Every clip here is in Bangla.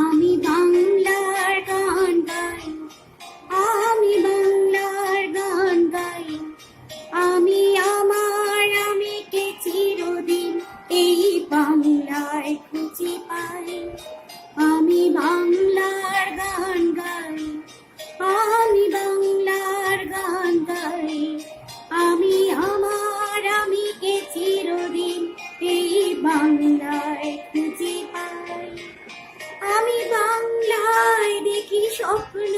আমি বাংলার গান গাই, আমি বাংলার গান গাই, আমি আমার আমিকে চিরদিন এই বাংলায় খুঁজে পাই। আমি বাংলার গান গাই, আমি বাংলার গান গাই, আমি আমার আমিকে চিরদিন এই বাংলায় খুঁজে পাই। আমি বাংলায় দেখি স্বপ্ন,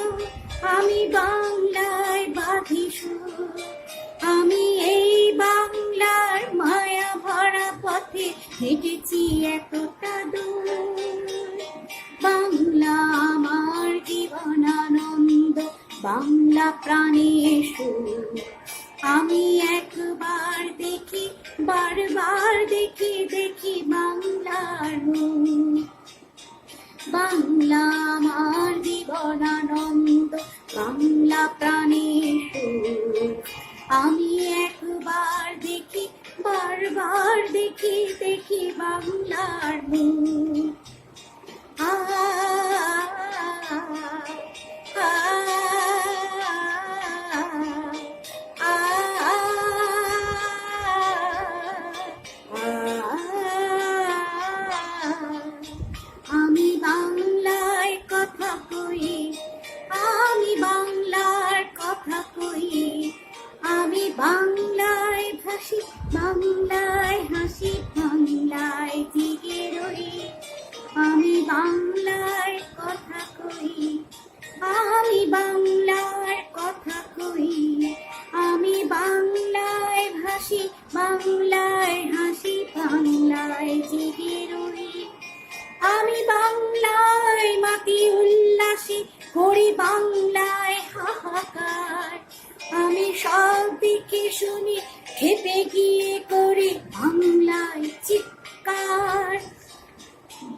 আমি বাংলায় বাঁধি সুর, আমি এই বাংলার মায়া ভরা পথে হেঁটেছি এতটা দূর। বাংলা আমার জীবনানন্দ, বাংলা প্রাণের সুর। আমি একবার দেখি, বারবার দেখি, দেখি বাংলার রূপ। বাংলা আমার জীবনানন্দ, বাংলা প্রাণের সুর। আমি একবার দেখি, বারবার দেখি, দেখি বাংলার রূপ। আমি বাংলায় কথা কই, আমি বাংলার কথা কই, আমি বাংলায় ভাসি, বাংলায় হাসি, বাংলায় জেগে রই। আমি বাংলায় কথা কই, আমি বাংলার কথা কই, আমি বাংলায় ভাসি, বাংলায় হাসি, বাংলায় জেগে রই। আমি বাংলায় মাতি উল্লাসে করি, বাংলায় হাহাকার। আমি সব দিকে শুনি, খেপে গিয়ে করি বাংলায় চিৎকার।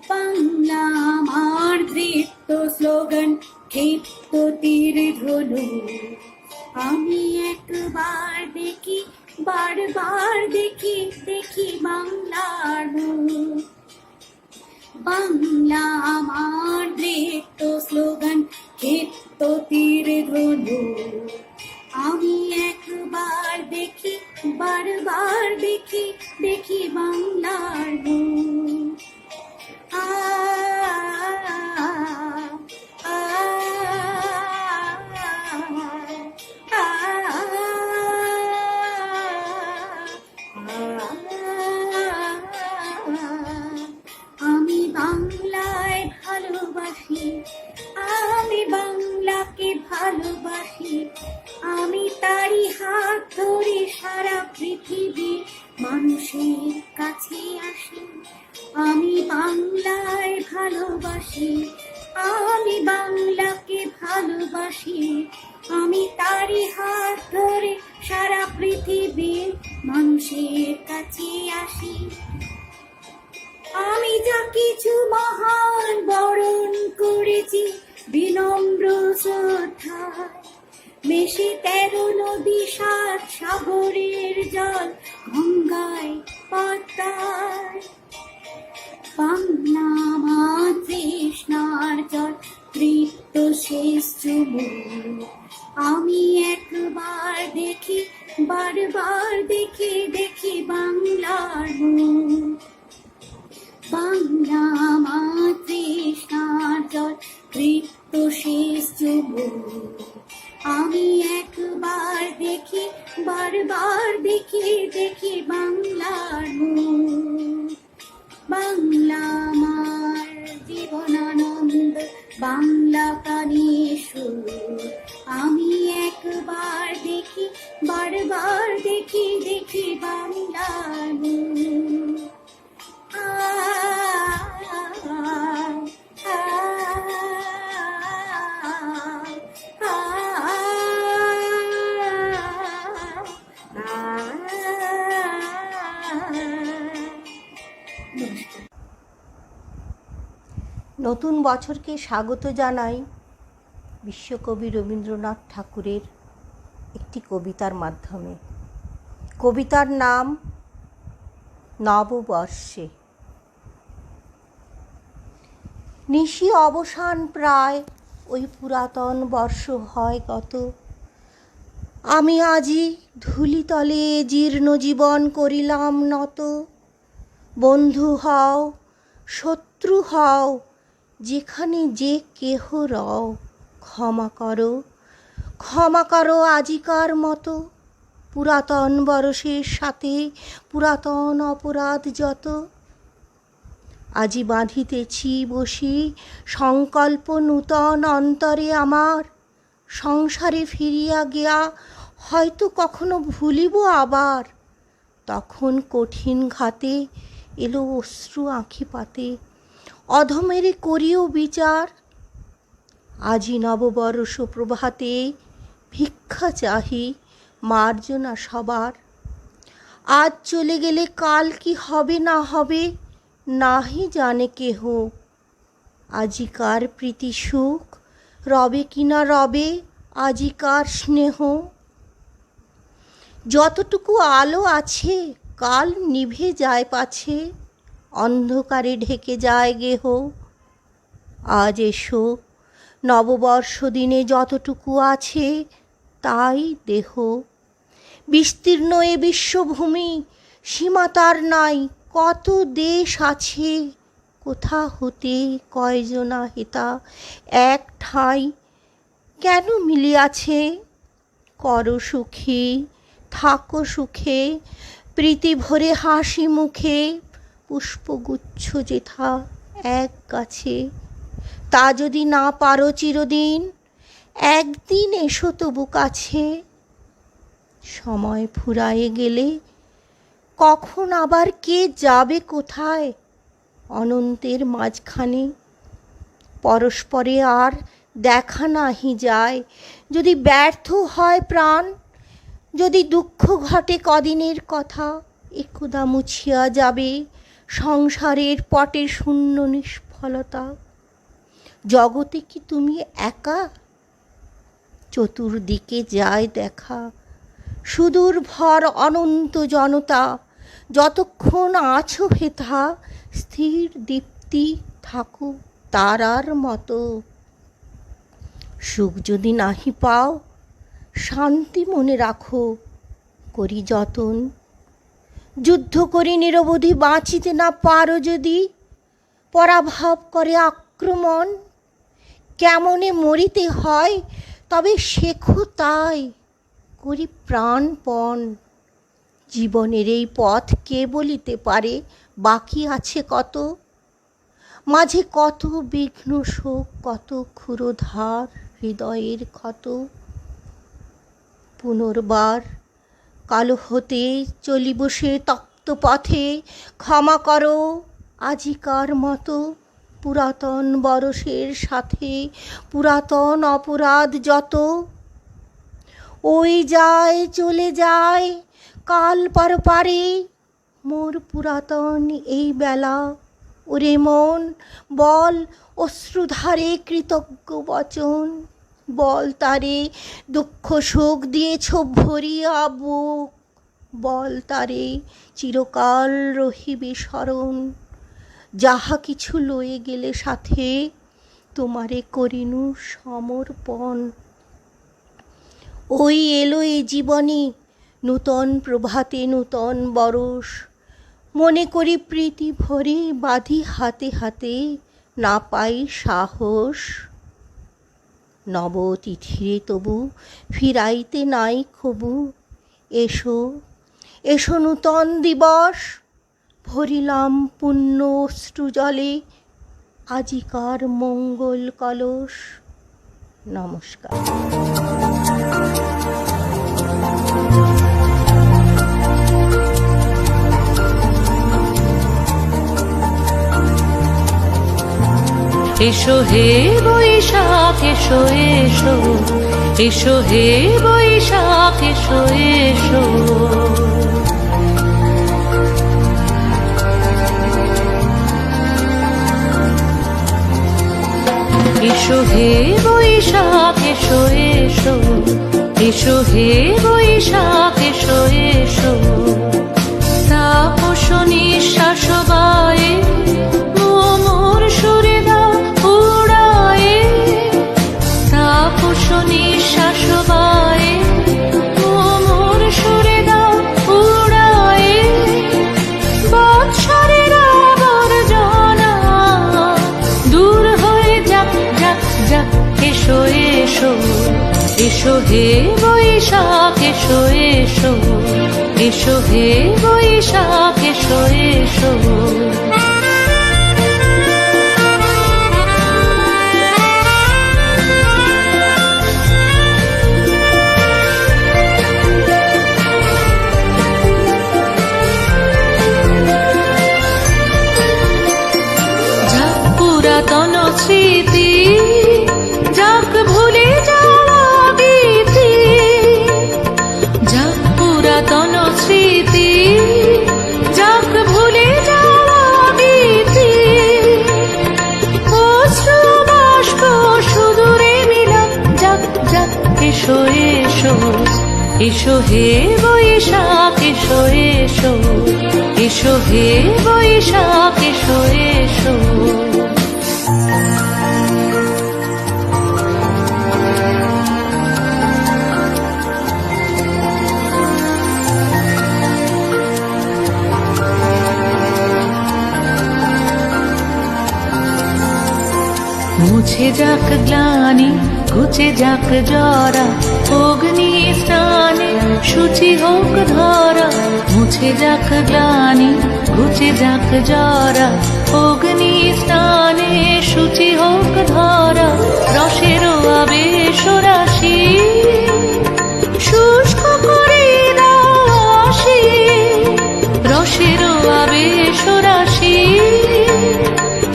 বাংলা আমার দৃপ্ত স্লোগান, ক্ষিপ্ত তীর ধনু। আমি একবার দেখি, বারবার দেখি, দেখি বাংলার রূপ। বাংলা আমার দৃপ্ত স্লোগান, ক্ষিপ্ত তীর ধনু। আমি একবার দেখি, বারবার দেখি, দেখি বাংলার রূপ। আমি বাংলায় ভালোবাসি, আমি বাংলাকে ভালোবাসি, আমি তারই হাত ধরে সারা পৃথিবীর মানুষের কাছে আসি। আমি বাংলায় ভালোবাসি, আমি বাংলাকে ভালোবাসি, আমি তারই হাত ধরে সারা পৃথিবীর মানুষের কাছে আসি। কিছু মহান বরণ করেছি বিনম্র শ্রদ্ধায়। মেশে 13 নদী 7 সাগরের জল গঙ্গায় পদ্মায়। বাংলা মা তৃষ্ণার জল তৃপ্ত শেষ চুমুক। আমি একবার দেখি বারবার দেখি দেখি বাংলার মুখ। বাংলা মা তৃষ্ণার জল তৃপ্ত শেষ চুমুক। আমি একবার দেখি বারবার দেখি দেখি বাংলার মুখ। বাংলা আমার জীবনানন্দ, বাংলা প্রাণের সুর। আমি একবার দেখি বারবার দেখি দেখি বাংলার মুখ। আ, আ, আ, নতুন বছরকে স্বাগত জানাই বিশ্বকবি রবীন্দ্রনাথ ঠাকুরের একটি কবিতার মাধ্যমে। কবিতার নাম নববর্ষে। নিশি অবসান প্রায়, ওই পুরাতন বর্ষ হয় গত। আমি আজি ধূলিতলে জীর্ণ জীবন করিলাম নত। বন্ধু হও, শত্রু হও, যেখানে যে কেহ রও, ক্ষমা করো, ক্ষমা করো আজিকার মতো। পুরাতন বরষের সাথে পুরাতন অপরাধ যত। আজি বাঁধিতেছি বসি সংকল্প নূতন অন্তরে আমার। সংসারে ফিরিয়া গিয়া হয়তো কখনো ভুলিব আবার। তখন কঠিন ঘাতে এলো অশ্রু আঁখি পাতে, অধমেরে করিও বিচার। আজি নববর্ষ প্রভাতে ভিক্ষা চাহি মার্জনা সবার। আজ চলে গেলে কাল কি হবে না হবে, নাহি জানে কেহ। আজিকার প্রীতি সুখ রবে কিনা রবে, আজিকার স্নেহ। যতটুকু আলো আছে কাল নিভে যায় পাছে, অন্ধকারে ঢেকে যায় গেহ। আজ এসো নববর্ষ দিনে যতটুকু আছে তাই দেহ। বিস্তীর্ণ এ বিশ্বভূমি, সীমা তার নাই, কত দেশ আছে। কোথা হতে কয়জনা হেতা এক ঠাঁই কেন মিলিয়াছে। করো সুখী, থাকো সুখে, প্রীতি ভরে হাসি মুখে। পুষ্পগুচ্ছ যেথা এক গাছে, তা যদি না পারো চিরদিন, একদিন এসো তবু কাছে। সময় ফুরায়ে গেলে কখন আবার কে যাবে কোথায়, অনন্তের মাঝখানে। পরস্পরে আর দেখা নাহি যায়, যদি ব্যর্থ হয় প্রাণ। যদি দুঃখ ঘটে কদিনের কথা, একদা মুছিয়া যাবে সংসারের পটে শূন্য নিষ্ফলতা। জগতে কি তুমি একা? চতুর্দিকে যায় দেখা, সুদূর ভর অনন্ত জনতা। যতক্ষণ আছো হেথা, স্থির দীপ্তি থাকো তারার মতো। সুখ যদি নাহি পাও, শান্তি মনে রাখো, করি যতন। যুদ্ধ করি নিরবধি বাঁচিতে না পারো যদি, পরাভব করে আক্রমণ। কেমনে মরিতে হয় তবে শেখো তাই, করি প্রাণপণ। জীবনের এই পথ কে বলিতে পারে বাকি আছে কত। মাঝে কত বিঘ্ন শোক, কত ক্ষুরধার হৃদয়ের ক্ষত। পুনর্বার কালো হতে চলিব সে তপ্ত পথে, ক্ষমা করো আজিকার মতো। পুরাতন বরষের সাথে পুরাতন অপরাধ যত। ওই যায় চলে যায় কাল পার পারে, মোর পুরাতন এই বেলা। ওরে মন বল অশ্রুধারে কৃতজ্ঞ বচন, বল তারে দুঃখ শোক দিয়েছ ভরিয়া বুক, বল তারে চিরকাল রহিবে স্মরণ, যাহা কিছু লয়ে গেলে সাথে তোমারে করিনু সমর্পণ। ওই এলো এ জীবনে নূতন প্রভাতে নূতন বরষ, মনে করি প্রীতি ভরে বাঁধি হাতে হাতে না পাই সাহস। নবতিথিরে তবু ফিরাইতে নাই কবু, এসো এসো নূতন দিবস, ভরিলাম পুণ্য অশ্রুজলে আজিকার মঙ্গল কলস। নমস্কার। এসো হে বৈশাখ এসো এসো, এসো হে বৈশাখ এসো এসো। এসো হে বৈশাখ এসো এসো, এসো হে বৈশাখ এসো এসো। তাপস নিঃশ্বাস বায়ে মোর সুরে দাও উড়ায়ে, তাপস নিঃশ্বাস বায়ে মোর সুরে দাও উড়ায়ে। বৎসরের আবর্জনা দূর হয়ে যাক যাক যাক। এসো এসো, এসো হে বৈশাখ এসো এসো, এসো হে বৈশাখ এসো এসো। যাক পুরাতন স্মৃতি, যাক ভুলে যাওয়া গীতি, যাক পুরাতন স্মৃতি, যাক ভুলে যাওয়া গীতি। অশ্রু বাষ্প সুদূরে মিলাপ যাক যাক। এসো এসো, এসো হে বৈশাখ এসো এসো, এসো হে বৈশাখ এসো এসো। মুছে যাক গ্লানি ঘুচে যাক জরা, অগ্নি স্নানে শুচি হোক ধরা। মুছে যাক গ্লানি ঘুচে যাক জরা, অগ্নি স্নানে শুচি হোক ধরা। রসের আবেশ রাশি শুষ্ক করে দাও আসি, রসের আবেশ রাশি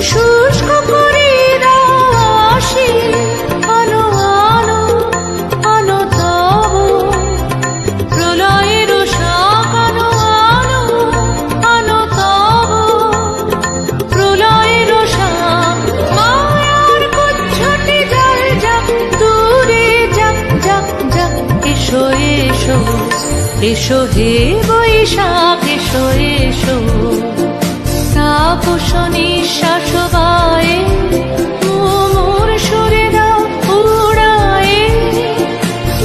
শুষ্ক করে দাও আসি। আলো আলো আলো তব প্রলয়ের শাক, আলো আলো আলো তব প্রলয়ের শাক। মায়ার কুচ্ছটি জল যাক দূরে যাক যাক যাক। এসো এসো, এসো হে বৈশাখ এসো এসো। তাপস নিঃশ্বাস বায়ে মোর সুরে দাও উড়ায়ে।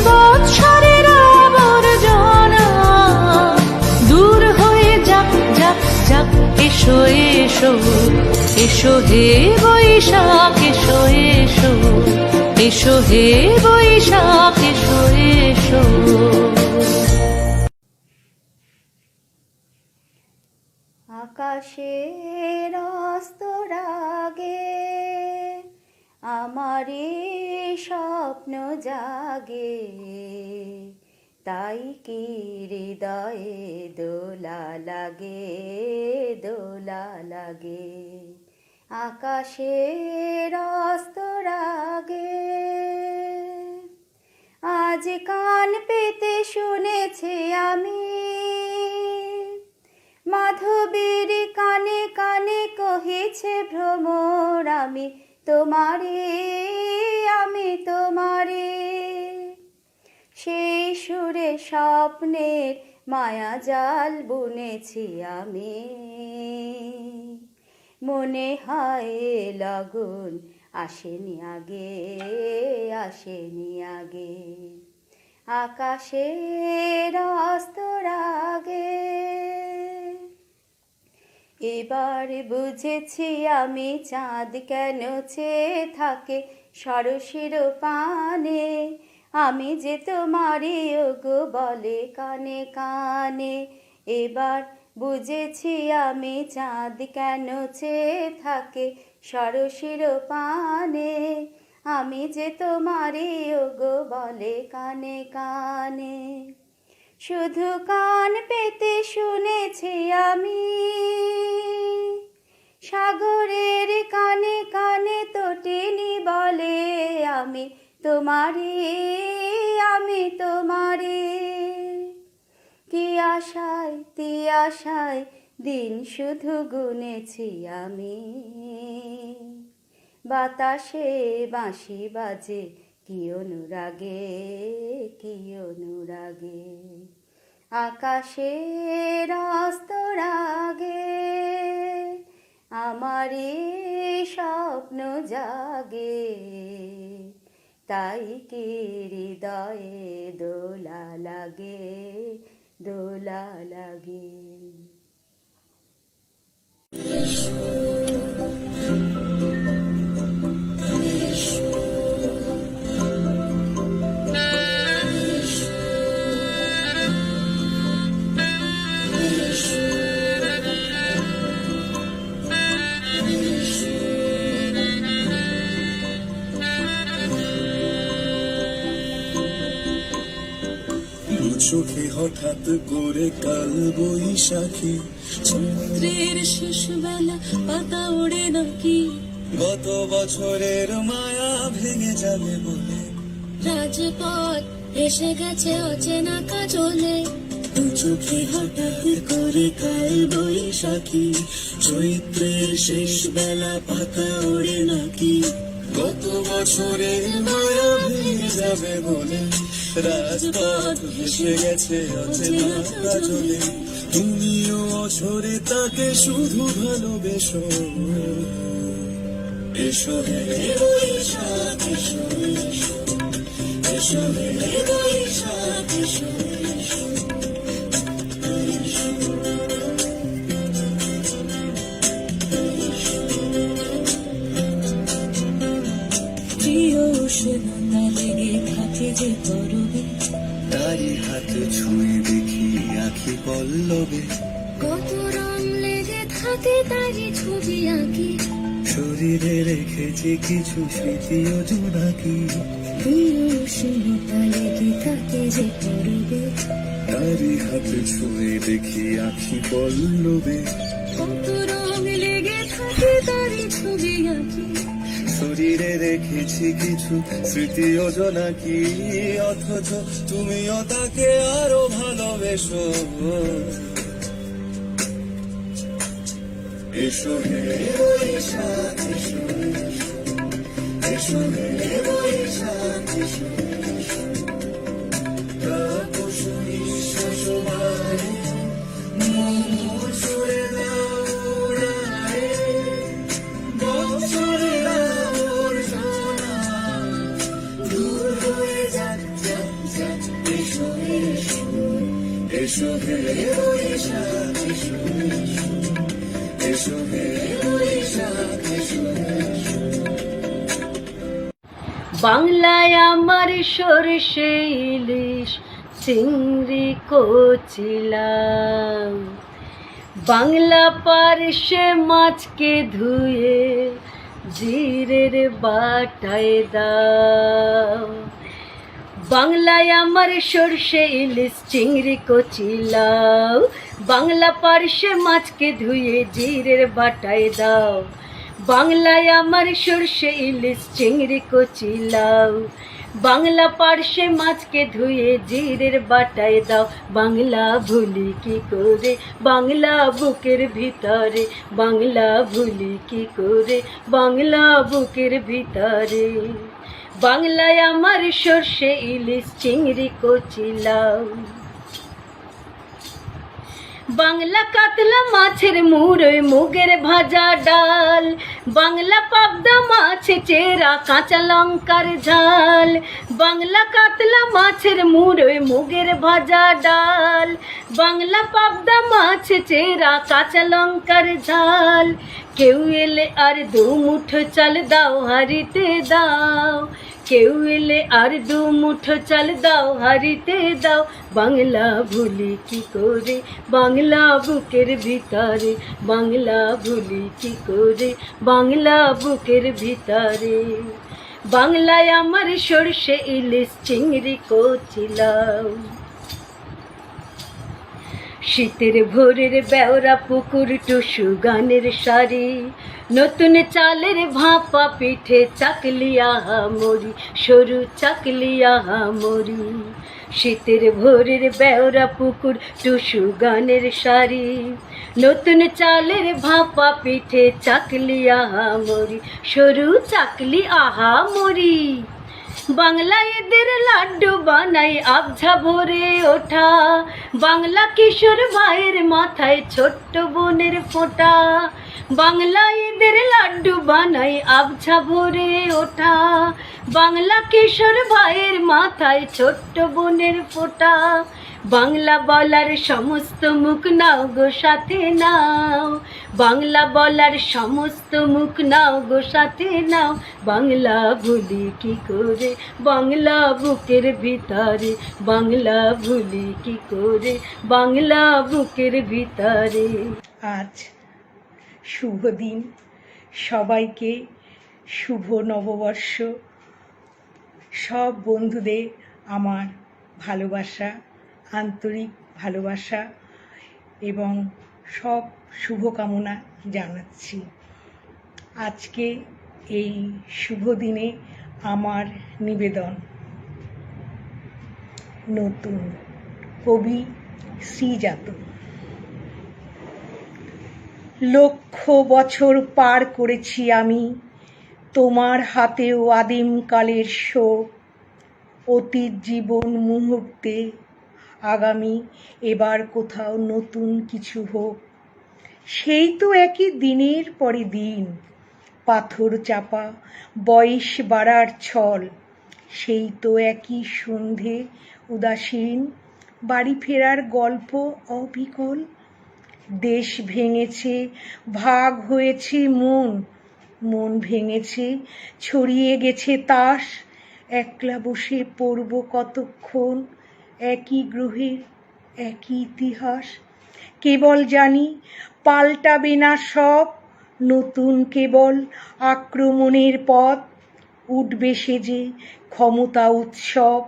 বৎসরের আবর্জনা দূর হয়ে যাক যাক যাক। এসো এসো, এসো হে বৈশাখ এসো এসো, এসো হে বৈশাখ এসো এসো। আকাশের অস্তরাগে আমারে স্বপ্ন জাগে, তাই কি হৃদয়ে দোলা লাগে দোলা লাগে। আকাশের অস্তরাগে আজ কান পেতে শুনেছি আমি, মাধবীর কানে কানে কহিছে ভ্রমর, আমি তোমারে, আমি তোমারে। সেই সুরে স্বপ্নের মায়া জাল বুনেছি আমি, মনে হয় লগন আসেনি আগে, আসেনি আগে, আকাশের অস্তর আগে। এবার বুঝেছি আমি চাঁদ কেন চেয়ে থাকে সরসির পানে, আমি যে তোমারই ওগো বলে কানে কানে। এবার বুঝেছি আমি চাঁদ কেন চেয়ে থাকে সরসির পানে, আমি যে তোমারই ওগো বলে কানে কানে। শুধু কান পেতে শুনেছি আমি সাগরের কানে কানে তটিনী বলে, আমি তোমারে, আমি তোমারে। কি আশায় তি আশায় দিন শুধু গুনেছি আমি, বাতাসে বাঁশি বাজে কি অনুরাগে, কি অনুরাগে, আকাশের অস্তর আগে আমারই স্বপ্ন জাগে, তাই কি হৃদয়ে দোলা লাগে, দোলা লাগে। চোখে হঠাৎ করে কাল বৈশাখী, চৈত্রের শেষ বেলা পাতা ওড়ে নাকি, গত বছরের মায়া ভেঙে যাবে বলে রাজপথ এসে গেছে অচেনা কাজলে। দু চোখে হঠাৎ করে কাল বৈশাখী, চৈত্রের শেষ বেলা পাতা ওড়ে নাকি, গত বছরের মায়া ভেঙে যাবে বলে রাজপথ এসে গেছে অচেনা কাজলে। তুমিও অঝরে তাকে শুধু ভালোবেসো, এসো হে বৈশাখ এসো, এসো হে বৈশাখ এসো, প্রিয় উষ্ণতা লেগে থাকে যে করবে, তারি হাত ছুঁয়ে দেখি আখি পল্লবে, কত রং লেগে থাকে তারই ছবি আঁকি, শরীরে রেখেছি কিছু স্মৃতি ও জোনাকি। প্রিয় উষ্ণতা লেগে থাকে যে করবে, তারি হাত ছুঁয়ে দেখি আখি পল্লবে, কত রং লেগে থাকে তারই ছবি আঁকি, শরীরে রেখেছি কিছু স্মৃতি ও জোনাকি। অথচ তুমিও তাকে আরো ভালোবেসো, এসো হে বৈশাখ এসো, এসো হে বৈশাখ এসো, তাপস নিঃশ্বাস বাড়ে, মন ছুড়ে দাও উড়ায়ে, বছরের আবর্জনা দূর হয়ে যাক যাক যাক, এসো এসো, এসো হে বৈশাখ এসো, এসো হে বৈশাখ এসো। বাংলায় আমার সরষে ইলিশ চিংড়ি কচিলাম, বাংলা পার্শ্বে মাছকে ধুয়ে জিরের বাটায় দাও। বাংলায় আমার সরষে ইলিশ চিংড়ি কচিলাও, বাংলা পার্শ্বে মাছকে ধুয়ে জিরের বাটায় দাও। বাংলায় আমার সরষে ইলিশ চিংড়ি কচিলাও, বাংলা পার্শ্বে মাছকে ধুয়ে জিরের বাটায় দাও, বাংলা ভুলি কি করে, বাংলা বুকের ভিতরে, বাংলা ভুলি কি করে, বাংলা বুকের ভিতরে। বাংলায় আমার সর্ষে ইলিশ চিংড়ি কচি লাউ, বাংলা কাতলা মাছের মুড়োয় মুগের ভাজা ডাল, বাংলা পাবদা মাছ চেরা কাঁচা লঙ্কার ঝাল, বাংলা কাতলা মাছের মুড়োয় মুগের ভাজা ডাল, বাংলা পাবদা মাছ চেরা কাঁচা লঙ্কার ঝাল। কেউ এলে আর দু মুঠো চাল দাও হাঁড়িতে দাও, কেউ এলে আর দু মুঠো চাল দাও হাঁড়িতে দাও, বাংলা ভুলি কি করে, বাংলা বুকের ভিতরে, বাংলা ভুলি কি করে, বাংলা বুকের ভিতরে। বাংলায় আমার সর্ষে ইলিশ চিংড়ি কচি লাউ, শীতের ভোরের বেওরা পুকুর টুসু গানের শাড়ি, নতুন চালের ভাপা পিঠে চাকলি আহা মরি, সরু চাকলি আহা মরি। শীতের ভোরের বেওরা পুকুর টুসু গানের শাড়ি, নতুন চালের ভাপা পিঠে চাকলি আহা মরি, সরু চাকলি আহা মরি। বাংলা এদের লাড্ডু বানাই আবঝা ভরে ওঠা, বাংলা কিশোর ভাইয়ের মাথায় ছোট্ট বোনের ফোঁটা, বাংলা এদের লাড্ডু বানাই আবঝা ভরে ওঠা, বাংলা কিশোর ভাইয়ের মাথায় ছোট্ট বোনের ফোঁটা। বাংলা বলার সমস্ত মুখ নাও গো সাথে নাও, বাংলা বলার সমস্ত মুখ নাও গো সাথে নাও, বাংলা ভুলি কি করে, বাংলা বুকের ভিতরে, বাংলা ভুলি কি করে, বাংলা বুকের ভিতরে। আজ শুভ দিন, সবাইকে শুভ নববর্ষ। সব বন্ধুদের আমার ভালোবাসা, আন্তরিক ভালোবাসা এবং সব শুভকামনা জানাচ্ছি। আজকে এই শুভ দিনে আমার নিবেদন নতুন, কবি শ্রীজাত। লক্ষ বছর পার করেছি আমি, তোমার হাতেও আদিমকালের শোক, অতীত জীবন মুহূর্তে আগামী, এবার কোথাও নতুন কিছু হোক। সেই তো একই দিনের পরে দিন, পাথর চাপা বয়স বাড়ার ছল, সেই তো একই সন্ধে উদাসীন, বাড়ি ফেরার গল্প অবিকল। দেশ ভেঙেছে, ভাগ হয়েছে মন, মন ভেঙেছে, ছড়িয়ে গেছে তাস, একলা বসে পড়ব কতক্ষণ, একই গ্রহের একই ইতিহাস। কেবল জানি পাল্টাবে না সব, নতুন কেবল আক্রমণের পথ, উঠবে সেজে ক্ষমতা উৎসব,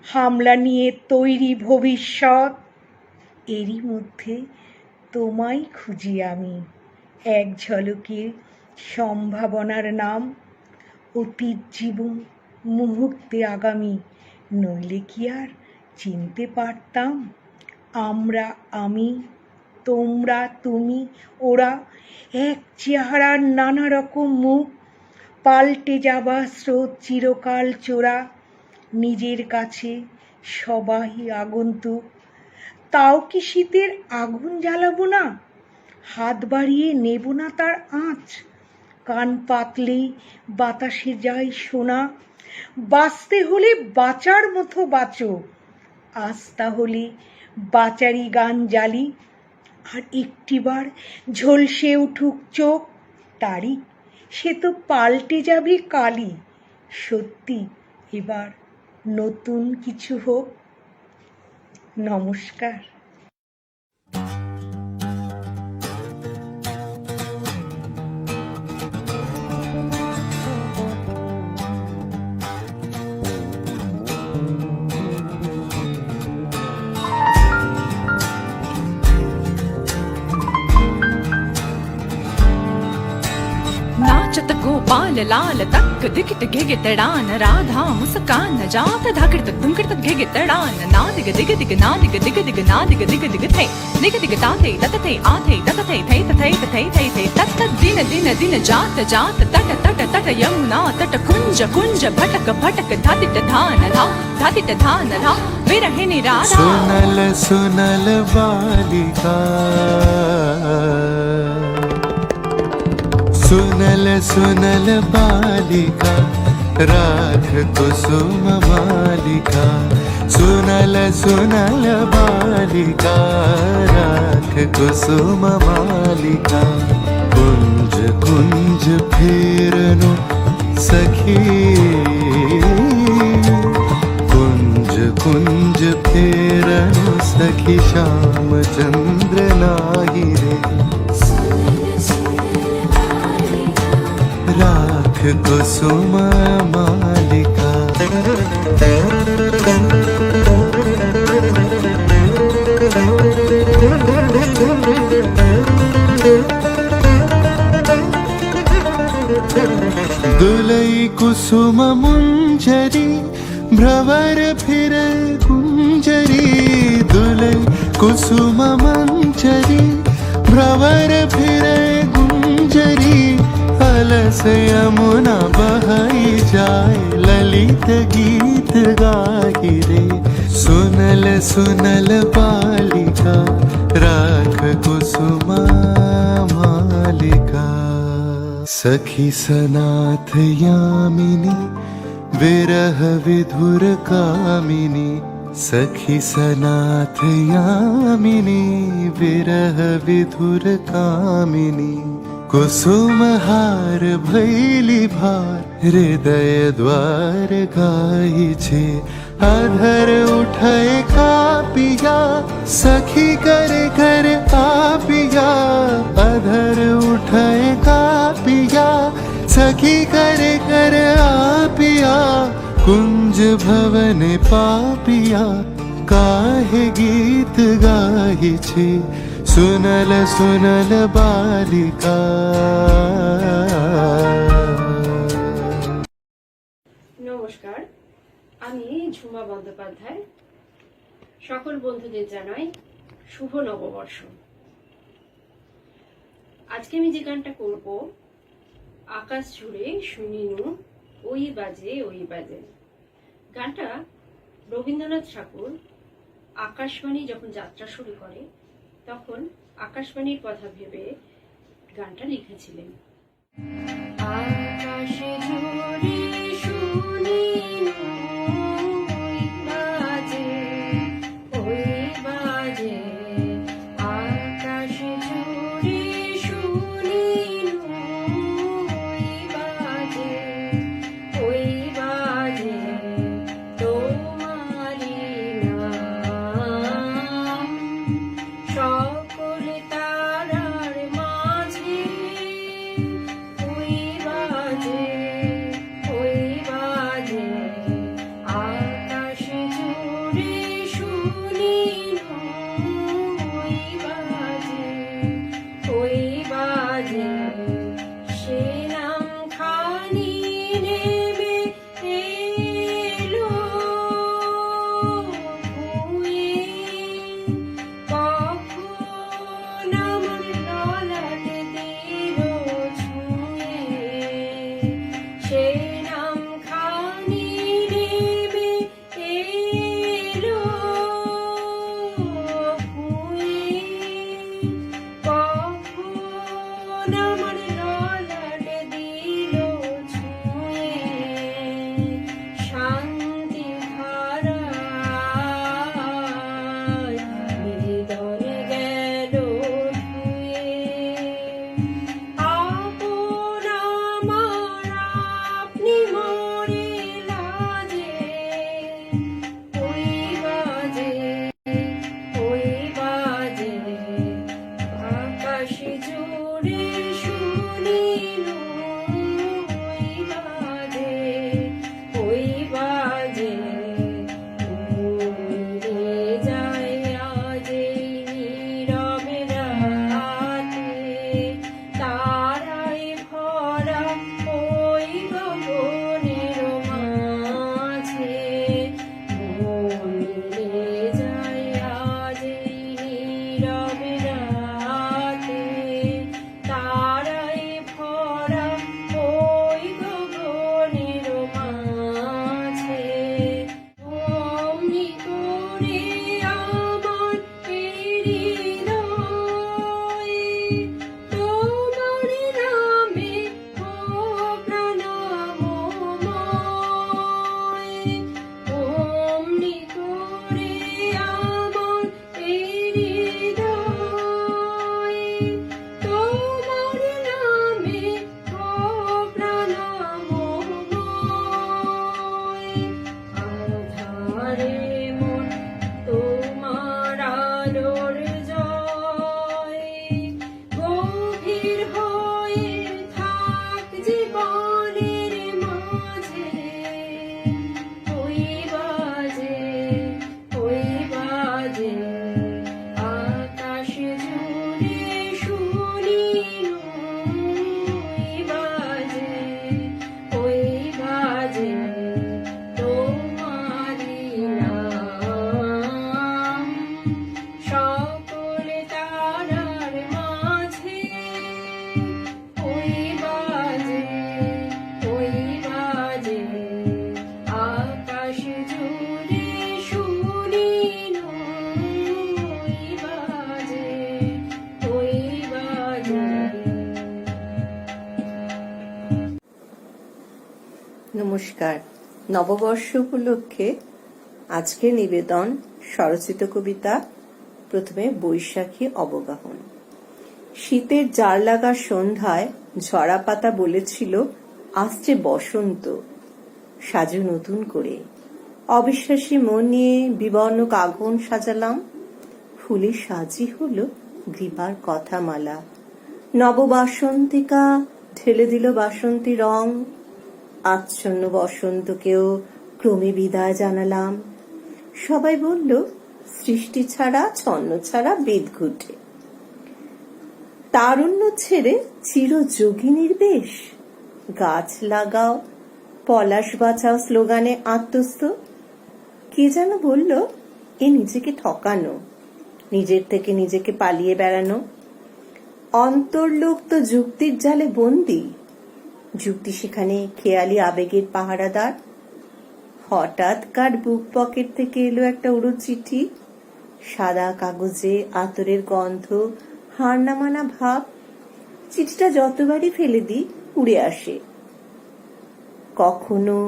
হামলা নিয়ে তৈরি ভবিষ্যৎ। এরই মধ্যে তোমায় খুঁজি আমি, এক ঝলকে সম্ভাবনার নাম, অতীত জীবন মুহূর্তে আগামী, নইলে কি আর চিনতে পারতাম। আমরা আমি, তোমরা তুমি ওরা, এক চেহারার নানা রকম মুখ, পাল্টে যাবা স্রোত চিরকাল চোরা, নিজের কাছে সবাই আগন্তুক। তাও কি শীতের আগুন জ্বালাবো না, হাত বাড়িয়ে নেব না তার আঁচ, কান পাতলেই বাতাসে যায় শোনা। বাঁচতে হলে বাঁচার মতো বাঁচো, আজ তাহলে বাঁচারি গান জ্বালি। আর একটিবার ঝলসে উঠুক চোখ, তারিখ সে তো পাল্টে যাবে কালই। সত্যি এবার নতুন কিছু হোক। নমস্কার। নাচ अच्युत गोपाल लाल तक दिगिट गिगितडान राधा मुस्कान जात धाकिट दुंकिट गिगितडान नादिग दिग दिग नादिग दिग दिग नादिग दिग दिग थे दिग दिग ताते ततते आते ततते थे तथे तथे थे थे तत दिन दिन दिन जात जात तट तट तट यमुना तट कुंज कुंज भटक भटक धातिट धान धा धातिट धान धा विरहिणी राधा सुनल सुनल बालिका सुनल सुनल बालिका राख कुसुम मालिका सुनल सुनल बालिका राख कुसुम मालिका कुंज कुंज फेरनु सखी कुंज कुंज फेरनु सखी श्याम चंद्र नाही रे राख कुसुम मालिका दुलई कुसुम मुंजरी भ्रवर फिर गुंजरी दुलई कुसुम मंजरी भ्रवर फिर गुंजरी अलस यमुना बहाई जाए ललित गीत गाही रे सुनल सुनल बालिका राख कुसुम मालिका सखी सनाथ यामिनी विरह विधुर कामिनी सखी सनाथ यामिनी विरह विधुर कामिनी कुसुम हार भैली भार हृदय द्वार गाई छे अधर उठे कापिया सखी करे कर आपिया अधर उठे कापिया सखी करे कर आपिया कुंज भवन पापिया काहे गीत गाही छे सुनल सुनल बालिका নমস্কার, আমি ঝুমা বন্দ্যোপাধ্যায়। সকল বন্ধুদের জানাই শুভ নববর্ষ। আজকে আমি যে গানটা করব, আকাশ জুড়ে শুনিনু ওই বাজে ওই বাজে। গানটা রবীন্দ্রনাথ ঠাকুর আকাশবাণী যখন যাত্রা শুরু করে তখন আকাশবাণীর কথা ভেবে গানটা লিখেছিলেন। আকাশে জুড়ে শুনিনু ওই বাজে ওই বাজে আকাশে জুড়ে শুনিনু ওই বাজে ওই বাজে তোমারি নাম সকল তারার মাঝে ওই বাজে ওই বাজে আকাশে জুড়ে শুনিনু ওই বাজে ওই বাজে সে নাম খানি নেমে এলো ভুঁয়ে কখন আমার ললাটে দিল ছুঁয়ে সে নাম খানি নেমে এলো ভুঁয়ে কখন আমার ললাটে দিল ছুঁয়ে শান্তি ধারায় হৃদয় গেল ধুয়ে আপন আমার আপনি মরে লাজে ওই বাজে ওই বাজে আকাশে জুড়ে শুনিনু ওই বাজে ওই বাজে উড়ে যায় আজ এই নীরব রাতে তারায় ভরা নমস্কার। নববর্ষ উপলক্ষে আজকে নিবেদন স্বরচিত কবিতা। প্রথমে বৈশাখী অবগাহন। শীতের জার লাগা সন্ধ্যায় ঝরা পাতা বলেছিল আসছে বসন্ত, সাজু নতুন করে। অবিশ্বাসী মন নিয়ে বিবর্ণ কাগন সাজালাম, ফুলে সাজি হলো গ্রীবার কথামালা। নববাসন্তিকা ঢেলে দিল বাসন্তী রং, আচ্ছন্ন বসন্তকেও ক্রমে বিদায় জানালাম। সবাই বলল সৃষ্টি ছাড়া ছন্ন ছাড়া বেদ ঘুটে। তারুণ্য ছেড়ে চিরযোগিনীর বেশ, গাছ লাগাও পলাশ বাঁচাও স্লোগানে আত্মস্থ। কে যেন বলল এ নিজেকে ঠকানো, নিজের থেকে নিজেকে পালিয়ে বেড়ানো। অন্তর্লোক তো যুক্তির জালে বন্দী, যুক্তি সেখানে খেয়ালি আবেগের পাহারাদার। হঠাৎ কার বুক পকেট থেকে এলো একটা উড়ো চিঠি, সাদা কাগজে আতরের গন্ধ, হার না মানা ভাব। চিঠিটা যতবারই ফেলে দিই উড়ে আসে, কখনো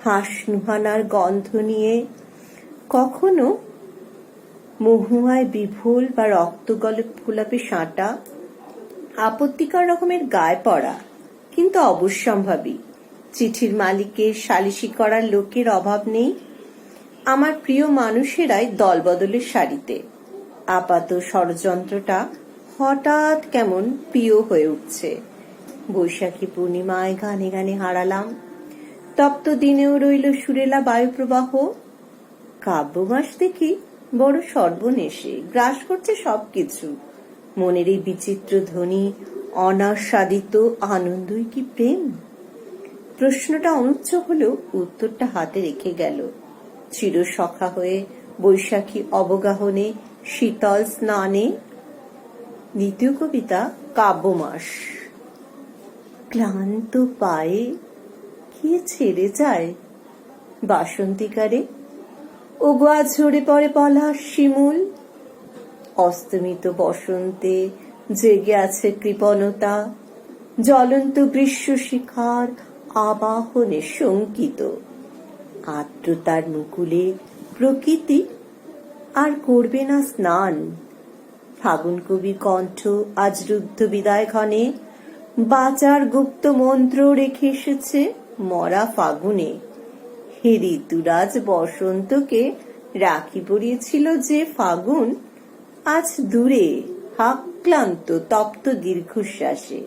হাঁসনুহানার গন্ধ নিয়ে, কখনো মহুয়ায় বিভোল বা রক্ত গোলাপে সাঁটা। আপত্তিকর রকমের গায়ে পড়া, কিন্তু অবশ্যম্ভাবী। চিঠির মালিকের সালিশি করার লোকের অভাব নেই। আমার প্রিয় মানুষেরাই দলবদলের সারিতে। আপাত ষড়যন্ত্রটা হঠাৎ কেমন প্রিয় হয়ে উঠছে। বৈশাখী পূর্ণিমায় গানে গানে হারালাম, তপ্ত দিনেও রইল সুরেলা বায়ুপ্রবাহ। কাব্যমাস দেখি বড় সর্বনেশে গ্রাস করছে সবকিছু। মনের এই বিচিত্র ধ্বনি, অনাস্বাদিত আনন্দই কি প্রেম? প্রশ্নটা অনুচ্চ হলেও উত্তরটা হাতে রেখে গেল। চিরসখা হয়ে বৈশাখী অবগাহনে শীতল স্নানে। দ্বিতীয় কবিতা কাব্যমাস। ক্লান্ত পায়ে কে ছেড়ে যায় বাসন্তিকারে, ওগোয়া ঝরে পড়ে পলাশ শিমুল। অস্তমিত বসন্তে জেগে আছে কৃপণতা, জ্বলন্ত গ্রীষ্ম শিখার আবাহনে শঙ্কিত। আর্দ্রতার মুকুলে প্রকৃতি আর করবে না স্নান। ফাগুন কবির কণ্ঠ আজ রুদ্ধ বিদায় ক্ষণে, বাঁচার গুপ্ত মন্ত্র রেখে এসেছে মরা ফাগুনে। হে ঋতুরাজ বসন্তকে রাখি পরিয়েছিল যে ফাগুন, আজ দূরে হাক্লান্ত তপ্ত দীর্ঘশ্বাসে।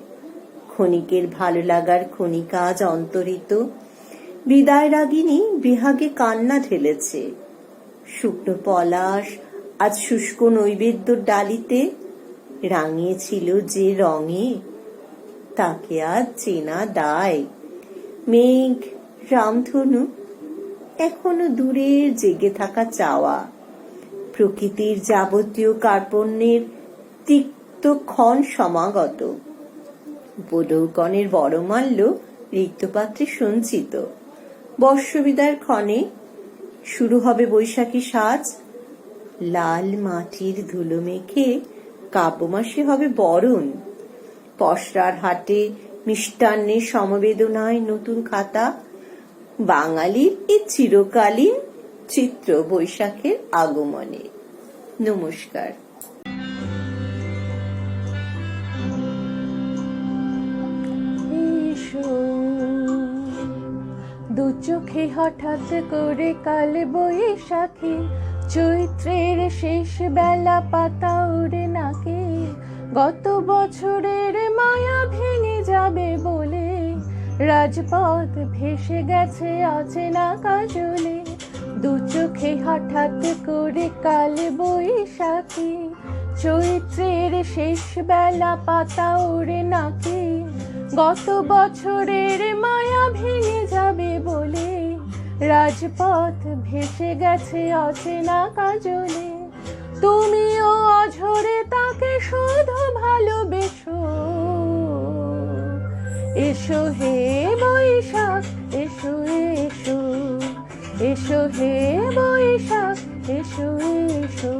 ক্ষণিকের ভালো লাগার ক্ষণিকা আজ অন্তরিত। বিদায় রাগিনী বিহাগে কান্না ঢেলেছে। শুকনো পলাশ আজ শুষ্ক নৈবেদ্য ডালিতে, রাঙিয়েছিল যে রঙে তাকে আজ চেনা দায়। মেঘ রামধনু এখনো দূরের জেগে থাকা চাওয়া। প্রকৃতির যাবতীয় কার্পণ্যের তিক্ত ক্ষণ সমাগত। উপঢৌকনের বড়মাল্য রিক্তপাত্রে সঞ্চিত। বর্ষবিদায়ের ক্ষণে শুরু হবে বৈশাখী সাজ। লাল মাটির ধুলো মেখে কাব্যমাসে হবে বরণ। পসরার হাটে মিষ্টান্নে সমবেদনায় নতুন খাতা। বাঙালির এই চিরকালীন চিত্র বৈশাখের আগমনে। নমস্কার। দু চোখে হঠাৎ করে কাল বৈশাখী, চৈত্রের শেষ বেলা পাতা ওড়ে নাকি। গত বছরের মায়া ভেঙে যাবে বলে রাজপথ ভেসে গেছে অচেনা কাজলে। দু চোখে হঠাৎ করে কাল বৈশাখী, চৈত্রের শেষ বেলা পাতা ওড়ে নাকি। গত বছরের মায়া ভেঙে যাবে বলে রাজপথ ভেসে গেছে অচেনা কাজলে। তুমিও অঝরে তাকে শুধু ভালোবেসো। এসো হে বৈশাখ এসো এসো, এসো হে বৈশাখ এসো এসো।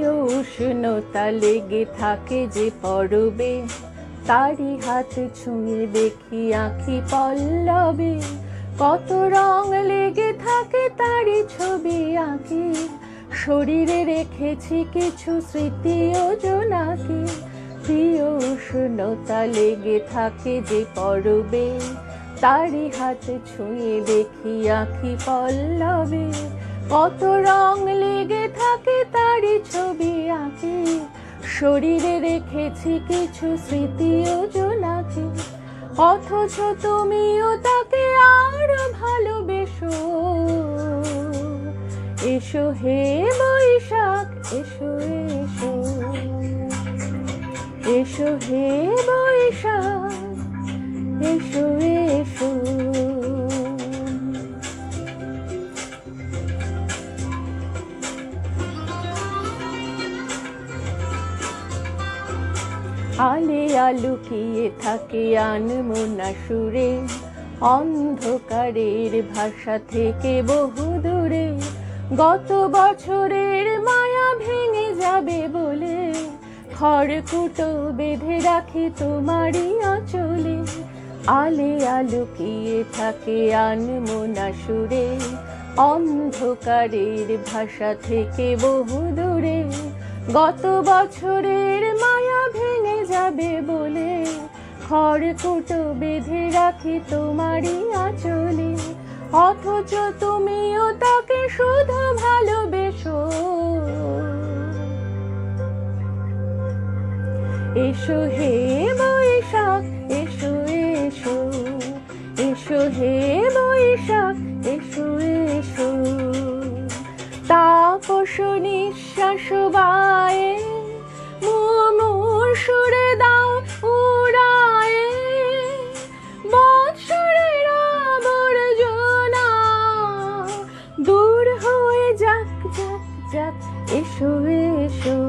প্রিয় উষ্ণতা লেগে থাকে যে পরবে, তারই হাত ছুঁয়ে দেখি আঁখি পল্লবে। কত রং লেগে থাকে তারই ছবি আঁকি, শরীরে রেখেছি কিছু স্মৃতি ও জোনাকি। প্রিয় উষ্ণতা লেগে থাকে যে পরবে, তারই হাত ছুঁয়ে দেখি আঁখি পল্লবে। কত রং লেগে থাকে তারই ছবি আঁকি, শরীরে রেখেছি কিছু স্মৃতি ও জোনাকি। অথচ তুমিও তাকে আরো ভালোবেসো। এসো হে বৈশাখ এসো এসো, এসো হে বৈশাখ এসো এসো। আলে আলুকিয়ে থাকে আনমনা সুরে, অন্ধকারের ভাষা থেকে বহু দূরে। গত বছরের মায়া ভেঙে যাবে বলে, খড়কুটো বেঁধে রাখি তোমারই আঁচলে। আলে আলুকিয়ে থাকে আনমনা সুরে, অন্ধকারের ভাষা থেকে বহু দূরে। গত বছরের মায়া ভেঙে যাবে বলে, খড়কুটো বেঁধে রাখি তোমারই আঁচলে। অথচ তুমিও তাকে শুধু ভালোবেসো। এসো হে বৈশাখ এসো এসো, এসো হে বৈশাখ এসো এসো। তাপস নিঃশ্বাস বায়ে মুমুর সুরে দাও উড়ায়ে, বৎসরের আবর্জনা দূর হয়ে যাক যাক যাক। এসো এসো,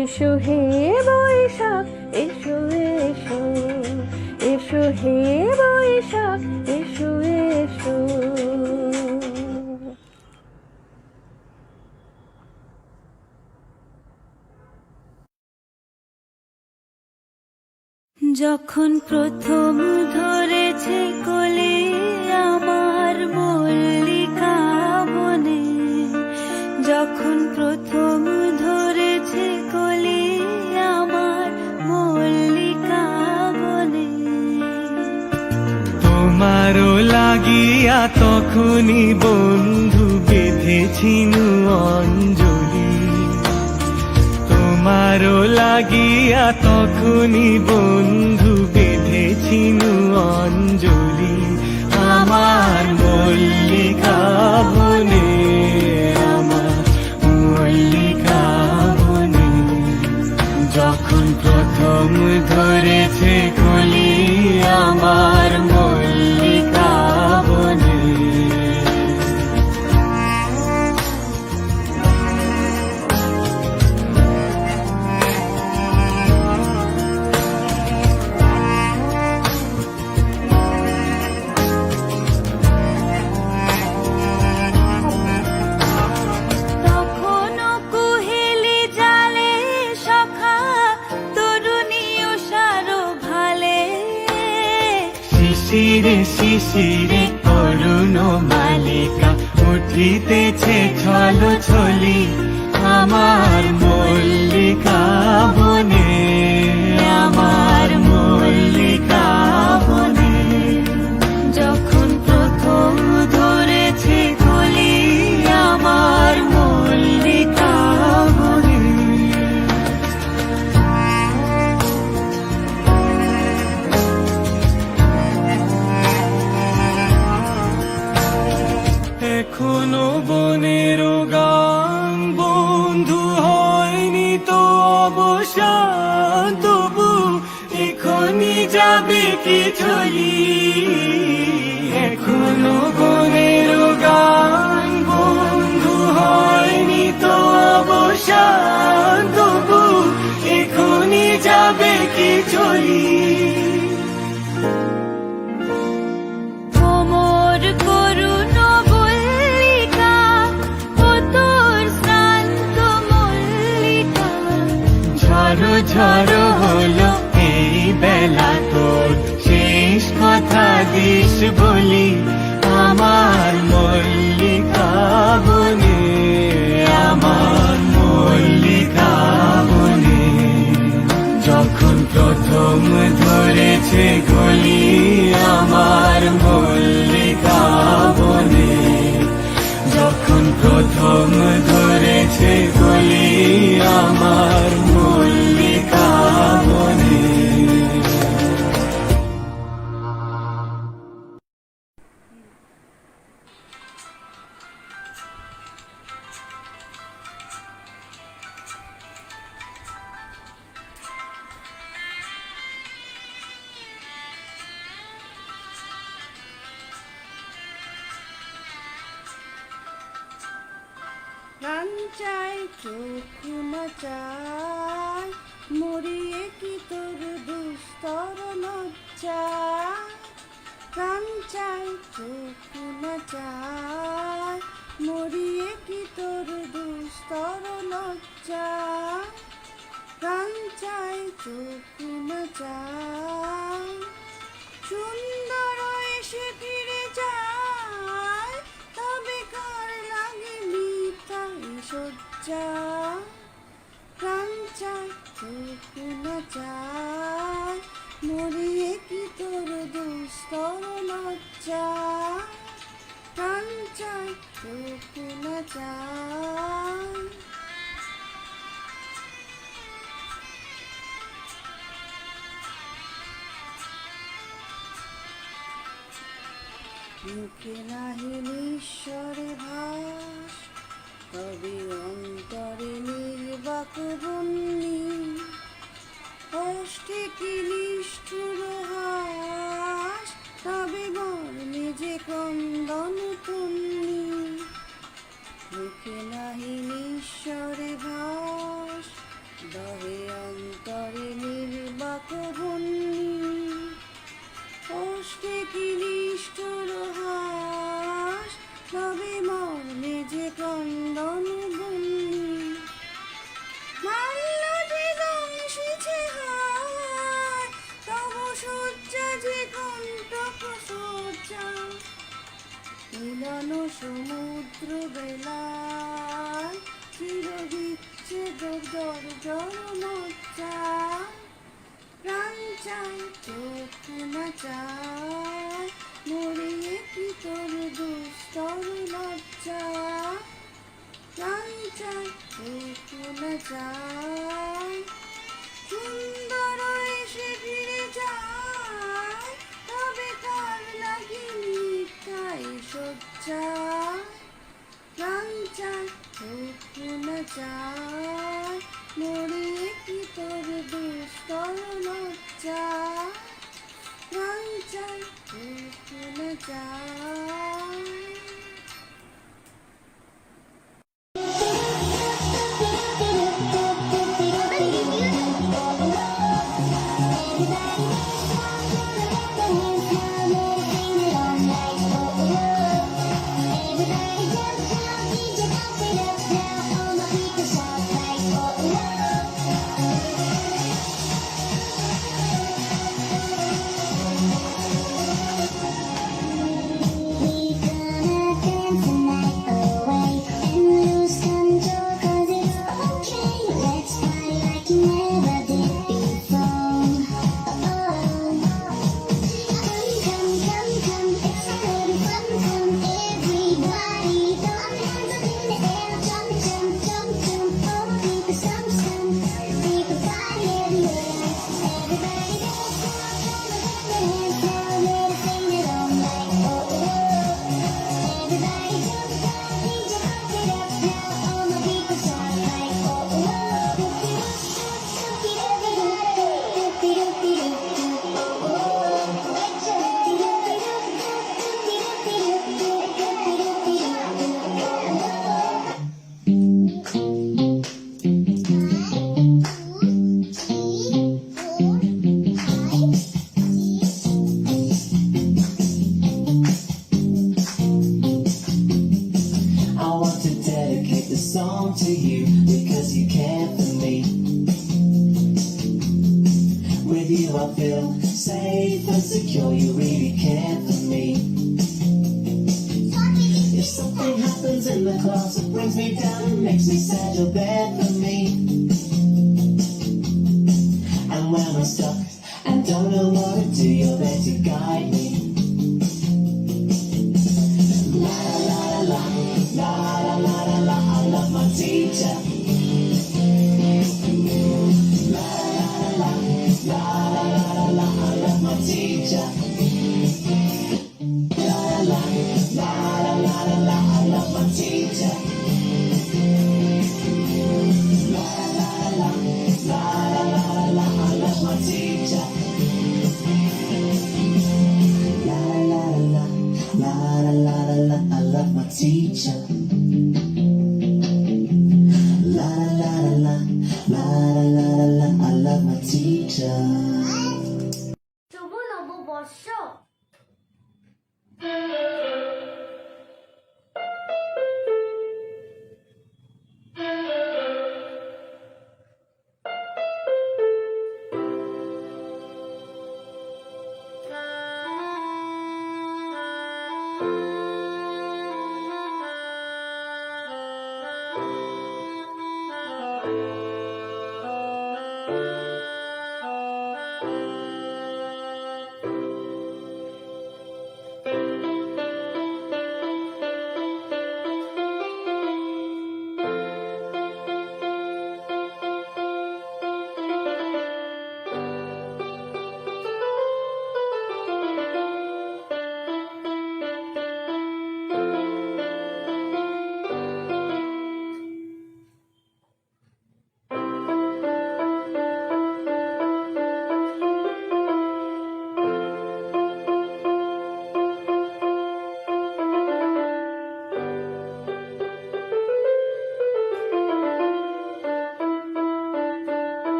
এসো হে বৈশাখ এসো এসো, এসো হে বৈশাখ এসো এসো। যখন প্রথম ধরেছে কোলে আমার মল্লিকা বনে, যখন প্রথম ধরেছে কোলে আমার মল্লিকা বনে। তোমারও লাগিয়া তখনই বন্ধু বেঁধেছিনু অঞ্জলি, তোমারও লাগিয়া তখনই বন্ধু বেঁধেছিনু অঞ্জলি। আমার মল্লিকা বনে, আমার মল্লিকা বনে। যখন প্রথম ধরেছে কলি আমার মল্লিকা বনে। শিশিরে শিশিরে অরুণ মালিকা উঠিতেছে ছল ছলি আমার মল্লিকা বনে, আমার মল্লিকা বনে। যখন প্রথম ধরেছে কলি আমার মল্লিকা বনে। এখনো বনের গান বন্ধু হয়নি তো অবসান, তবু এখনই যাবে কি চলি। এখনো বনের গান বন্ধু হয়নি তো অবসান, তবু এখনই যাবে কি চলি। কোমর করুণ মল্লিকা ও তোর শ্রান্ত মল্লিকা, ঝড় হলো এই বেলা তোর শেষ কথা দিস বলি আমার মল্লিকা বনে, আমার মল্লিকা বনে। যখন প্রথম ধরেছে গলি আমার মল্লিকা বনে, যখন প্রথম ধরেছে গলি আমার মল্লিকা বনে। প্রাণ চাই চোখ না চাই মরিয়ে কি তোর দুস্তর লজ্জা, প্রাণ চাই চোখ না চাই মরিয়ে কি তোর দুস্তর লজ্জা, প্রাণ চাই চোখ না চাই সুন্দর এসে ফিরে যায় তবে কার লাগে মিথ্যা সজ্জা, প্রাণ চাই চোখ না চাই মরিয়ে কি তোর দুস্তর লজ্জা, প্রাণ চাই চোখ না চাই। মুখে নাহি নিঃস্বরে ভাস তবে অন্তরে নির্বাক বন্যি, অষ্টে কি নিষ্ঠুর হাস তবে বর্ণে যে ক্রন্দন তন্নি, মুখে নাহি নিঃস্বরে ভাস দহে অন্তরে নির্বাক বন্যি, অষ্টে কি নিষ্ঠুর হাস তবে মর্মে যে ক্রন্দন বন্যি, মাল্য যে দংশিছে হায় তব শয্যা যে কণ্টক সজ্জা, মিলন সমুদ্র বেলায় চিরবিচ্ছেদ জর্জর লজ্জা, প্রাণ চাই চোখ না চাই মরিয়ে কি তোর দুস্তর লজ্জা, প্রাণ চাই চোখ না চাই সুন্দর এসে ফিরে যায় তবে কার লাগে মিথ্যায় সজ্জা, প্রাণ চাই চোখ না চাই মরিয়ে কি তোর দুস্তর লজ্জা, প্রাণ চাই চোখ না চাই। song to you because you care for me. you I feel safe and secure. You really care for me. If something happens in the class that brings me down and makes me sad, you're there for me. And when I'm stuck and don't know what to do, you're there to guide me. La la la la la la la la, I love my teacher. La la la la la la la la, I love my teacher. La la la la la la la, I love my teacher. La la la la la la la la, I love my teacher. La la la la la la la la, I love my teacher. La la la la la la la la, I love my teacher. শুভ নববর্ষ।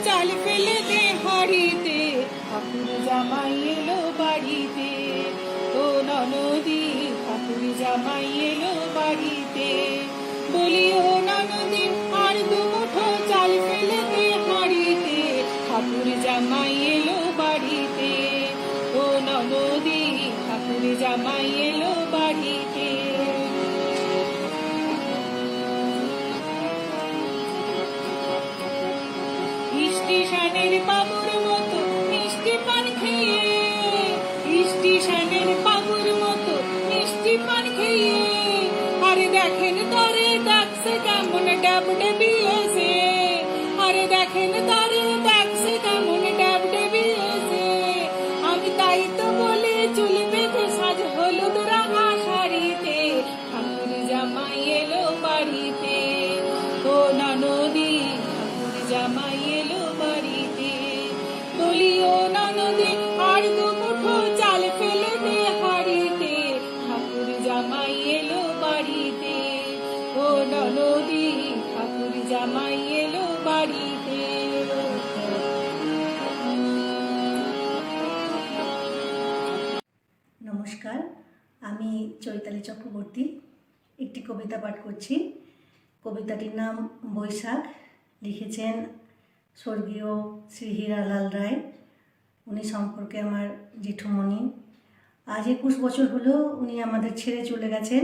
চাল ফেলে দে হাড়িতে ঠাকুর জামাই এলো বাড়ি। জামাই এলো বাড়িতে, বলিও ননদে আর দুমুঠো চাল ফেলে দে হাঁড়িতে, ঠাকুর জামাই এলো বাড়িতে, ও ননদী ঠাকুর জামাই এলো বাড়িতে। স্টেশনের বাবুর মতো মিষ্টি পান খেয়ে, স্টেশনের বাবুর মতো মিষ্টি পান খেয়ে, আরে দেখেন তারে দেখছে কেমন ড্যাব ডেবিয়েছে, আরে দেখেন তারে দেখছে কেমন ড্যাব ডেবিয়েছে। আমি তাই তো বলে চুল বেঁধে সাজ হলুদ রাঙা শাড়িতে, ঠাকুর জামাই এলো বাড়িতে, ও ননদী ঠাকুর জামাই এলো বাড়িতে, বলিও ননদে আর দুমুঠো চাল ফেলে দে হাঁড়িতে, ঠাকুর জামাই এলো বাড়িতে, ও ননদী ঠাকুর জামাই এলো বাড়িতে। নমস্কার, আমি চৈতালি চক্রবর্তী একটি কবিতা পাঠ করছি। কবিতাটির নাম বৈশাখ। লিখেছেন স্বর্গীয় শ্রী হীরালাল রায়। উনি সম্পর্কে আমার জেঠুমণি। আজ 21 বছর হলো উনি আমাদের ছেড়ে চলে গেছেন,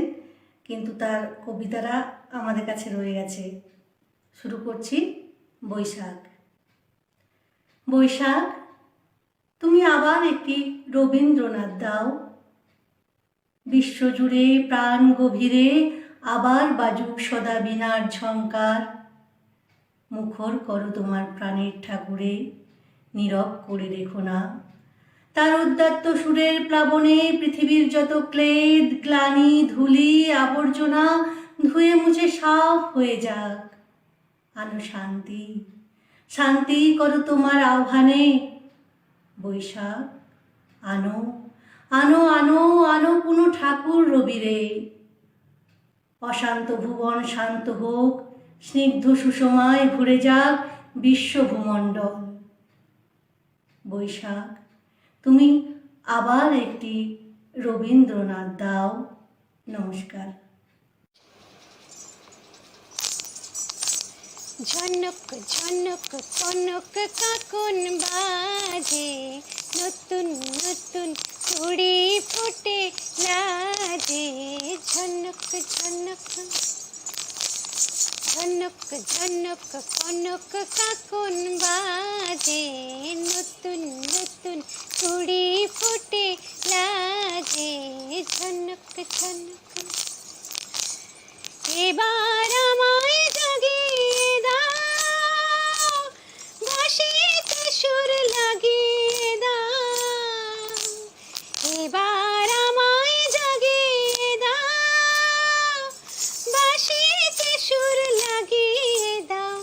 কিন্তু তার কবিতারা আমাদের কাছে রয়ে গেছে। শুরু করছি বৈশাখ। বৈশাখ, তুমি আবার একটি রবীন্দ্রনাথ দাও, বিশ্বজুড়ে প্রাণ গভীরে আবার বাজুক সদা বীণার ঝংকার। মুখর করো তোমার প্রাণের ঠাকুরে, নীরব করে রেখো না। তার উদ্দাত্ত সুরের প্লাবনে পৃথিবীর যত ক্লেদ গ্লানি ধুলি আবর্জনা ধুয়ে মুছে সাফ হয়ে যাক। আনো শান্তি, শান্তি করো তোমার আহ্বানে। বৈশাখ, আনো আনো আনো আনো কোনো ঠাকুর রবিরে। অশান্ত ভুবন শান্ত হোক, স্নিগ্ধ সুষমায় ভরে যাক বিশ্বভূমণ্ডল। বৈশাখ, তুমি আবার একটি রবীন্দ্রনাথ দাও। নমস্কার। ঝনক ঝনক কনক কাকন বাজে, নতুন নতুন চুড়ি ফুটে লাজে। ঝনক ঝনক ঝনক ঝনক কনক কাকন বাজে, নতুন নতুন চুড়ি ফুটে লাজে। ঝনক ঝনক এবার আমায় জাগিয়ে দাও, বাঁশিতে সুর লাগিয়ে দাও। এবার আমায় জাগিয়ে দাও, বাঁশিতে সুর লাগিয়ে দাও।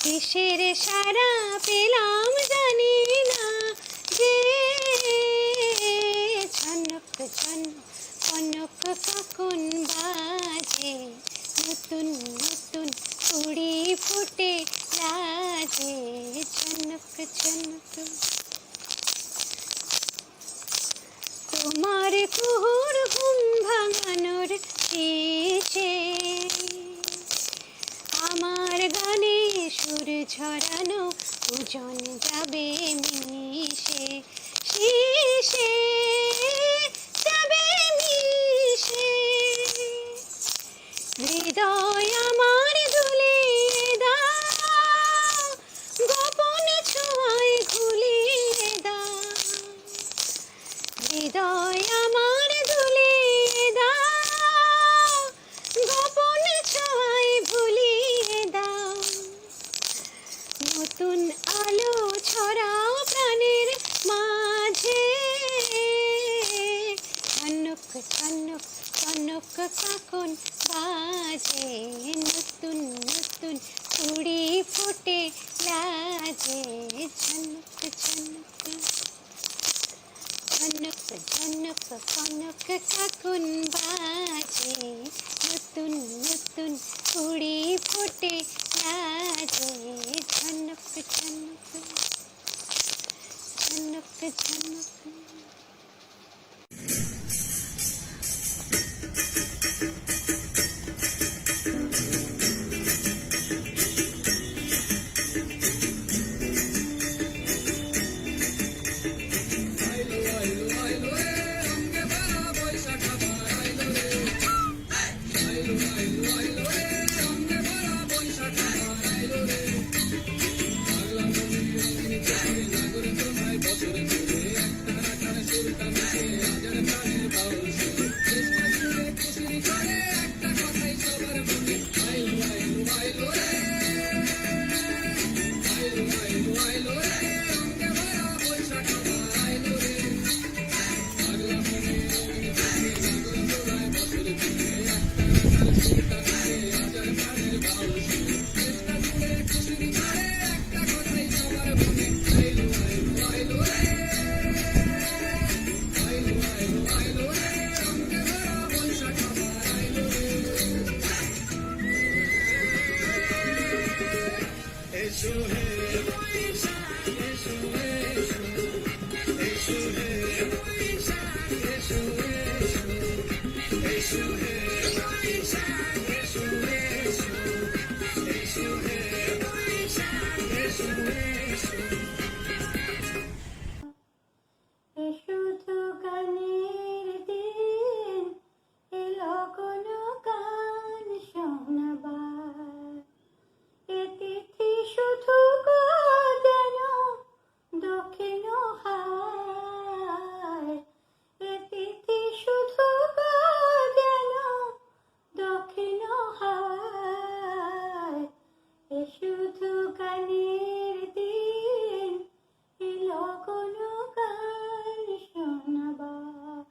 কিসের সারা পেলাম জানি না যে, ঝনক ঝনক কনক কাকন বাজে, নতুন নতুন চুড়ি ফুটে লাজে। ঝনক ঝনক তোমার কুহুর ঘুম ভাঙানোর চেয়েছে, আমার গানে সুর ঝরানো ওজন যাবে মিশে, শিশে যাবে মিশে। হৃদয় আমার দুলিয়ে দাও, গোপন ছোঁয়ায় ঘুলিয়ে দাও। হৃদয় আমার দুলিয়ে দাও, গোপন ছোঁয়ায় ভুলিয়ে দাও। নতুন আলো ছড়াও প্রাণের মাঝে। ঝনক ঝনক কনক কাকন বাজে, নতুন নতুন চুড়ি ফুটে লাজে। ঝনক ঝনক ঝনক ঝনক কনক কাকন বাজে, নতুন নতুন চুড়ি ফুটে লাজে। ঝনক ঝনক ঝনক ঝনক। এ শুধু গানের দিন, এলো কোনো গান শোনাবার। এ তিথি শুধু গো যেন দক্ষিণ হায়, এ তিথি শুধু গো যেন দক্ষিণ হায়। এ শুধু গানের দিন, এলো কোনো গান শোনাবার।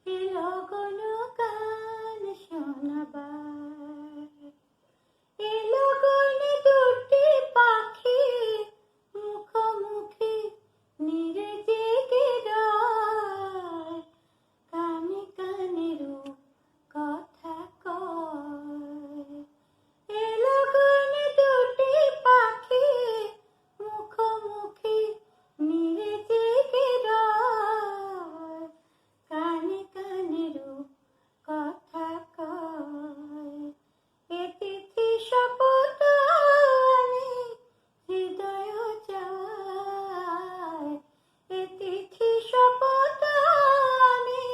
এলো কোনো গান শোনাবার। এলো গনে দুটি পাখি মুখোমুখি নিরে জেগে রয়, কানে কানেরও কথা কয়। এলো গনে দুটি পাখি মুখোমুখি নিরে জেগে রয়, কানে কানেরও কথা কয়। এ তিথি শপথ আনে হৃদয় যায়, এ তিথি শপথ আনে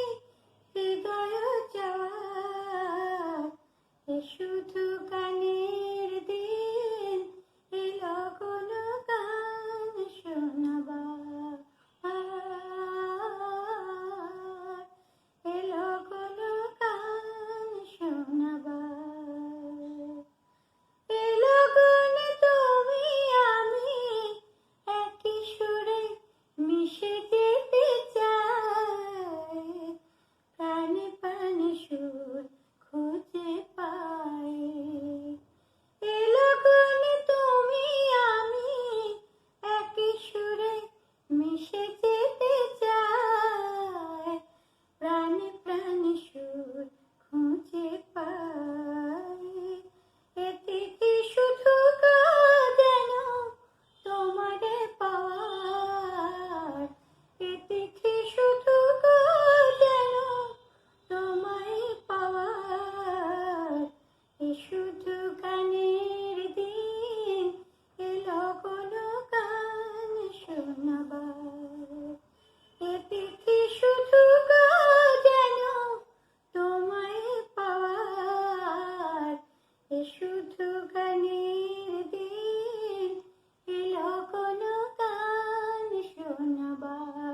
হৃদয় যায়। এ শুধু গানের দিন, এলো কোনো গান শোনাবার। এলো কোনো গান শোনাবার। এলো গনে তুমি আমি একই সুরে মিশে যেতে চাই, প্রাণে প্রাণে সুর খুঁজে পাই। এলো গনে তুমি আমি একই সুরে মিশে যেতে চাই, প্রাণে প্রাণে সুর খুঁজে পাই। এ তিথি শুধু গো যেন তোমারে পাওয়ার, এ তিথি শুধু গো যেন তোমায় পাওয়ার। এ শুধু গানের দিন, এলো কোনো গান শোনাবার। এ তিথি শুধু গো যেন তোমায় পাওয়ার। এ শুধু গানের দিন, এলো কোনো গান শোনাবার।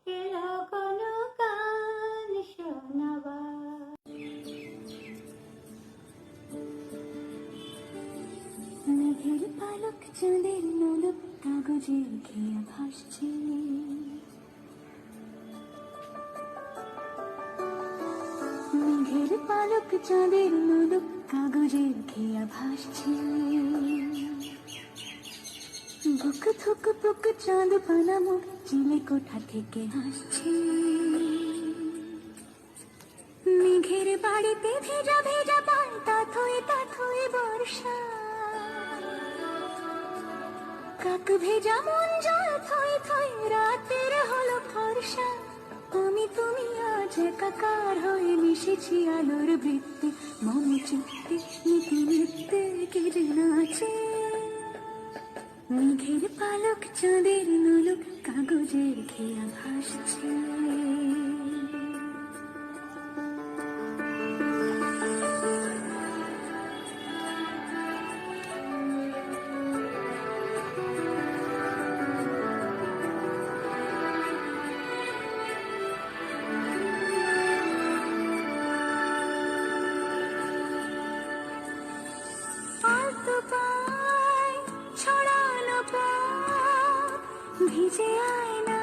এলো কোনো গান শোনাবার। মেঘের পালক চাঁদের নোলক কাগজের খেয়া ভাসছে, মেঘের পালক চাঁদের নোলক কাগজের খেয়া ভাসছে। বুক থুক পুক চাঁদ পানা মুখ চিলে কোঠা থেকে হাসছে। মেঘের বাড়িতে ভেজা ভেজা পায় তাথয়ে বর্ষা, কাক ভেজা মন জল থই থই রাতের হলো ফর্সা। আমি তুমি আজ একাকার হয়ে মিশেছি আলোর বৃত্তে, মম চিত্তে নীতি নৃত্যে কে যে নাচে। মেঘের পালক চাঁদের নোলক কাগজের খেয়া ভাসছে। ভিজে আয়না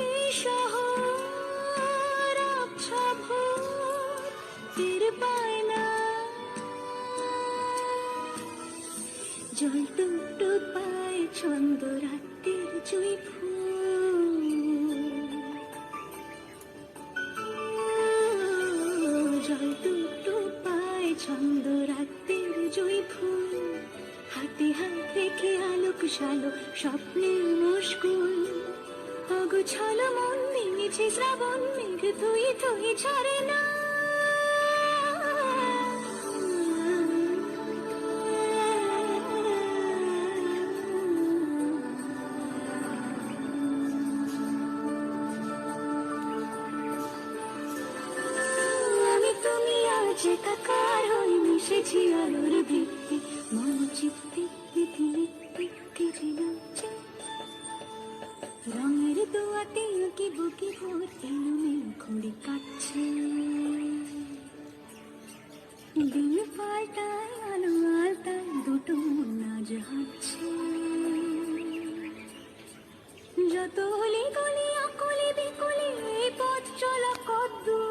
এই শহর আবছা ভোর তীর পায় না, জল টুকটু পায় ছন্দ রাতের জুই ফুল। স্বপ্নে মুশকুল অগোছালো মন ভেঙেছে শ্রাবণ মেঘ তুই তুই ছাড়ে না আমি তুমি আজ একাকার হয়ে মিশেছি আলোর ভিত্তি মন চিত্তে নীতি নীতি কেড়ে নাচে রঙের দোয়াতে কি বুকি ভর্তি নুনে ঘুড়ি কাটছে দিন পাল্টায় আলো আলতায় দুটো নাচ হাঁটছে যত হলি গলি আকলি বিকলি এই পথ চলা কদ্দূর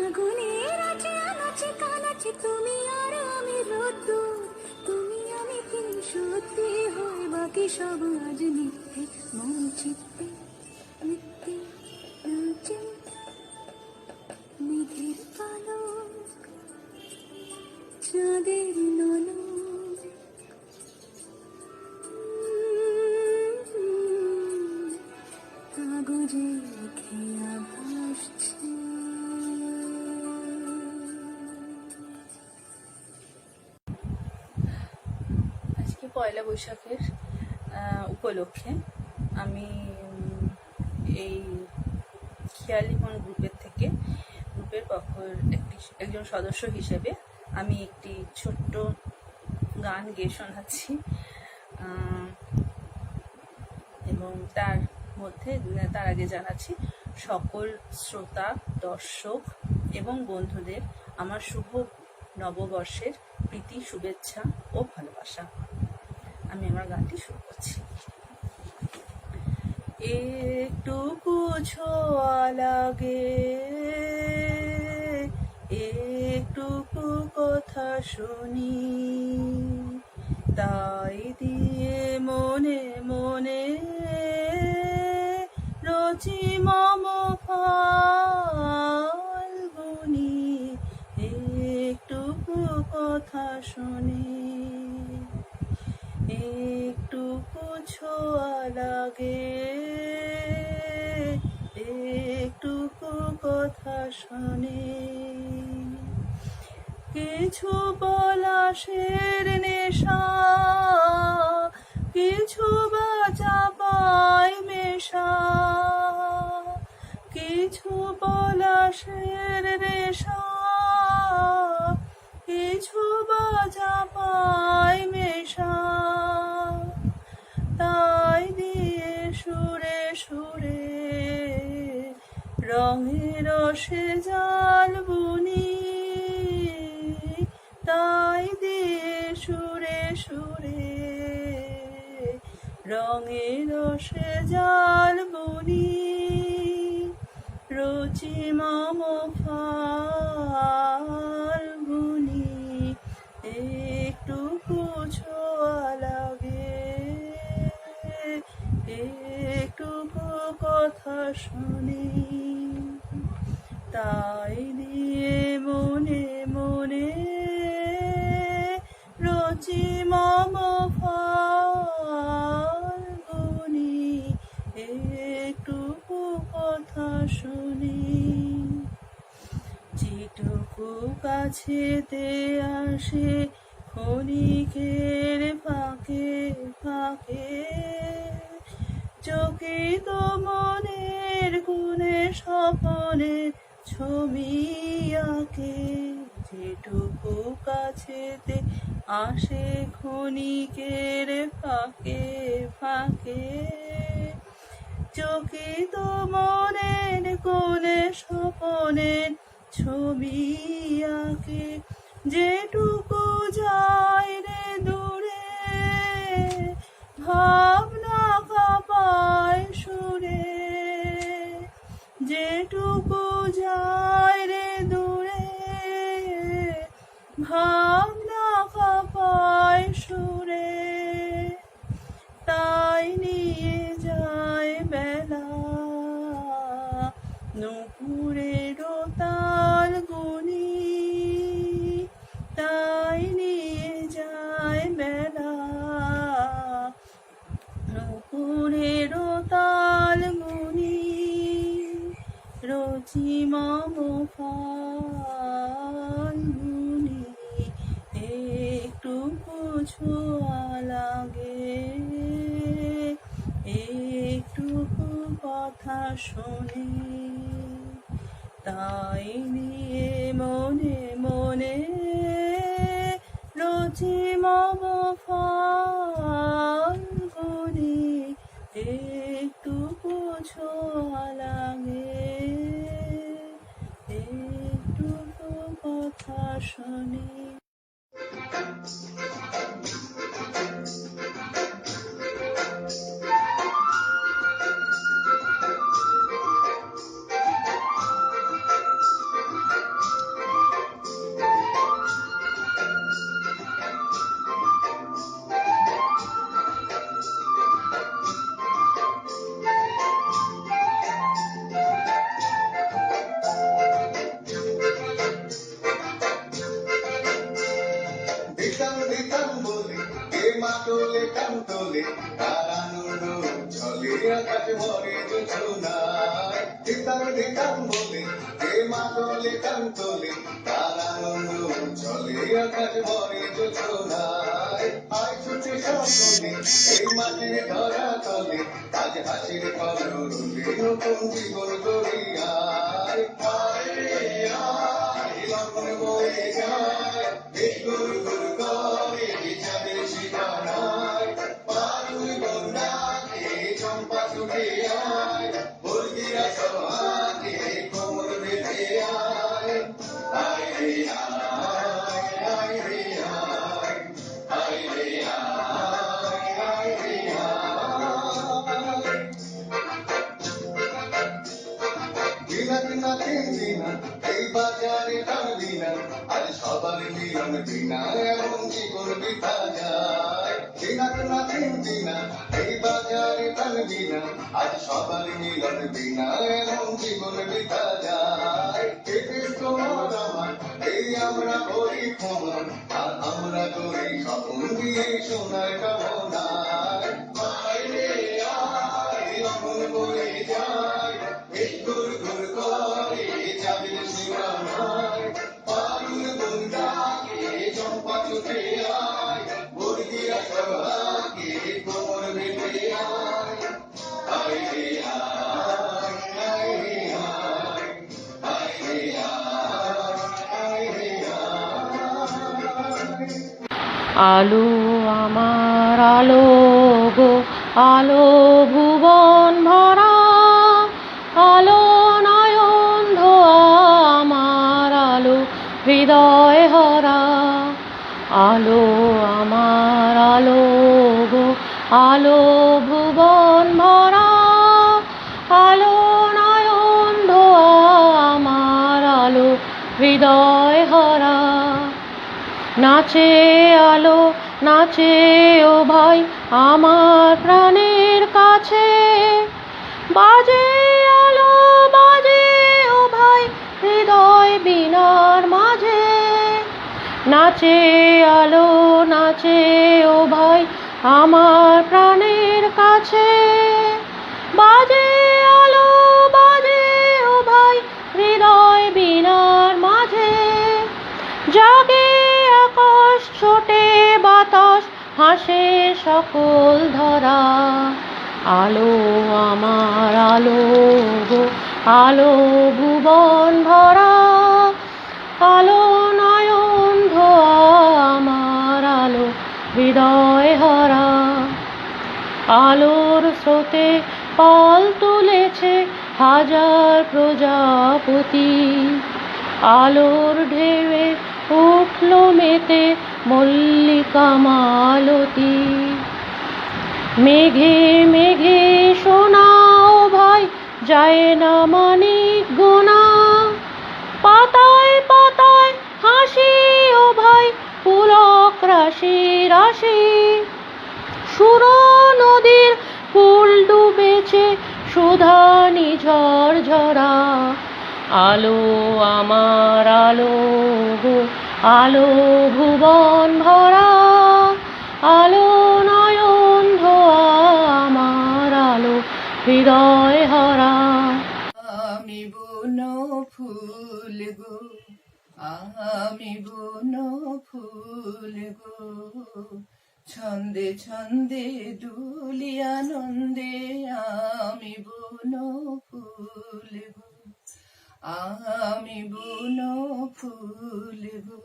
আগুনের আছে আনাচে কানাচে তুমি আর আমি রোদ্দুর তুমি আমি তিন সত্যি হয় বাকি সব আজ মিথ্যে মন চিত্তে মিথ্যে নাচে মেঘের পালক চাঁদের নলক কাগজে খেয়া ভাসছে আজকে পয়লা বৈশাখের উপলক্ষে আমি এই খেয়ালি মন গ্রুপের পক্ষের একজন সদস্য হিসেবে আমি একটি ছোট্ট গান গেয়ে শোনাচ্ছি এবং তার আগে জানাচ্ছি সকল শ্রোতা দর্শক এবং বন্ধুদের আমার শুভ নববর্ষের প্রীতি শুভেচ্ছা ও ভালোবাসা। আমি আমার গানটি শুরু করছি। একটুকু ছোঁয়া লাগে, একটুকু কথা শুনি, তাই দিয়ে মনে মনে রচি মম ফাল্গুনি। একটুকু কথা শুনি, একটুকু ছোঁয়া লাগে, একটুকু কথা শুনি। কিছু পলাশের নেশা, কিছু বা চাপাই মেশা, কিছু পলাশের নেশা, কিছু বা চাপাই মেশা, তাই দিয়ে সুরে সুরে রঙে রসে জাল বুনি, তাই দিয়ে সুরে সুরে রঙে রসে জাল বুনি। রচি মম ফাল্গুনি, একটুকু ছোঁয়া লাগে, একটুকু কথা শুনি, তাই দিয়ে মনে মনে রচি মম ফাল্গুনি, একটুকু কথা শুনি। যেটুকু কাছেতে আসে ক্ষণিকের ফাঁকে ফাঁকে, চকিত মনের কোণে স্বপনের ছবি আঁকে। যেটুকু কাছেতে আসে ক্ষণিকের ফাঁকে ফাঁকে, চকিত মনের কোণে স্বপনের ছবি আঁকে। যেটুকু যায় রে দূরে ভাবনা কাঁপায় সুরে, যেটুকু যায় রে দূরে ভাবনা কাঁপায় সুরে, তাই নিয়ে যায় বেলা নুপুরের তাল গুনি, তাই নিয়ে যায় বেলা একটুকু কথা শোনে, তাই নিয়ে মনে মনে রচি মম ফাল্গুনি, একটুকু ছোঁয়া লাগে, একটুকু কথা শোনে। দিতাম দিতাম বলে কে মাতলে কান্তলে তার আনন্দ চলে আকাশ ভরে জোছনায়। দিতাম দিতাম বলে কে মাতলে কান্তলে তার আনন্দ চলে আকাশ ভরে জোছনায়। আয় ছুটে সকলে এই মাঠে ধরা তলে, আজ হাসির কলরবে নতুন জীবন গড়িয়ায়। আয় রে আয়, লগন বয়ে যায়, গুর গুর করে চাঁদের সীমানায়, পারুই বন্যাকে চম্পা ছুটে আয়, বর্গিরা সভাকে কোমর বেঁধে আয়। আয় রে আয়, আয় রে আয়, আয় রে আয়, আয় রে আয়। দিনা দিনা দিনা এই বাজারে টানবি না, আজ সবার মিলন বিনা এমন জীবন বৃথা যায়। দিনা দিনা দিনা এই বাজারে টানবি না, আজ সবার মিলন বিনা এমন জীবন বৃথা যায়। কেটে তোমার আমার এই আমরা করি ক্ষমা, আর আমরা করি স্বপন দিয়ে সোনার কামনায়। আয় রে আয়, লগন বয়ে যায়, গুর গুর করে চাঁদের সীমানায়, পারুল বন্যাকে চম্পা ছুটে আয়, বর্গিরা সভাকে কোমর বেঁধে আয়। আয় রে আয়, আয় রে আয়, আয় রে আয়, আয় রে আয়। আলো আমার আলো গো, আলো ভুবন ভরা, আলো নয়ন ধোয়া আমার আলো হৃদয় হরা। আলো আমার আলো গো, আলো ভুবন ভরা, আলো নয়ন ধোয়া আমার আলো হৃদয় হরা। নাচে আলো নাচে ও ভাই আমার প্রাণের কাছে, বাজে আলো বাজে ও ভাই হৃদয় বীণার মাঝে। নাচে আলো নাচে ও ভাই আমার প্রাণের কাছে, বাজে আলো বাজে ও ভাই হৃদয় বীণার মাঝে। জাগে আকাশ ছোটে বাতাস হাসে সকল ধরা, আলো আমার আলো গো, আলো ভুবন ভরা, আলো নয়ন ধোয়া আমার আলো হৃদয় হরা। আলোর স্রোতে পাল তুলেছে হাজার প্রজাপতি, আলোর ঢেউয়ে উঠল মেতে মল্লিকা মালতী। মেঘে মেঘে শোনাও ভাই যায় না মানিক গোনা, পাতায় পাতায় হাসি ও ভাই পুলক রাশি রাশি। সুর নদীর ফুল ডুবেছে সুধা নিঝড় ঝরা, আলো আমার আলো গো, আলো ভুবন ভরা, আলো নয়ন ধোয়া আমার আলো হৃদয় হরা। আমি বুনো ফুল গো, আমি বুনো ফুল গো, ছন্দে ছন্দে দুলি আনন্দে আমি বুনো ফুল গো, আমি বুনো ফুল গো।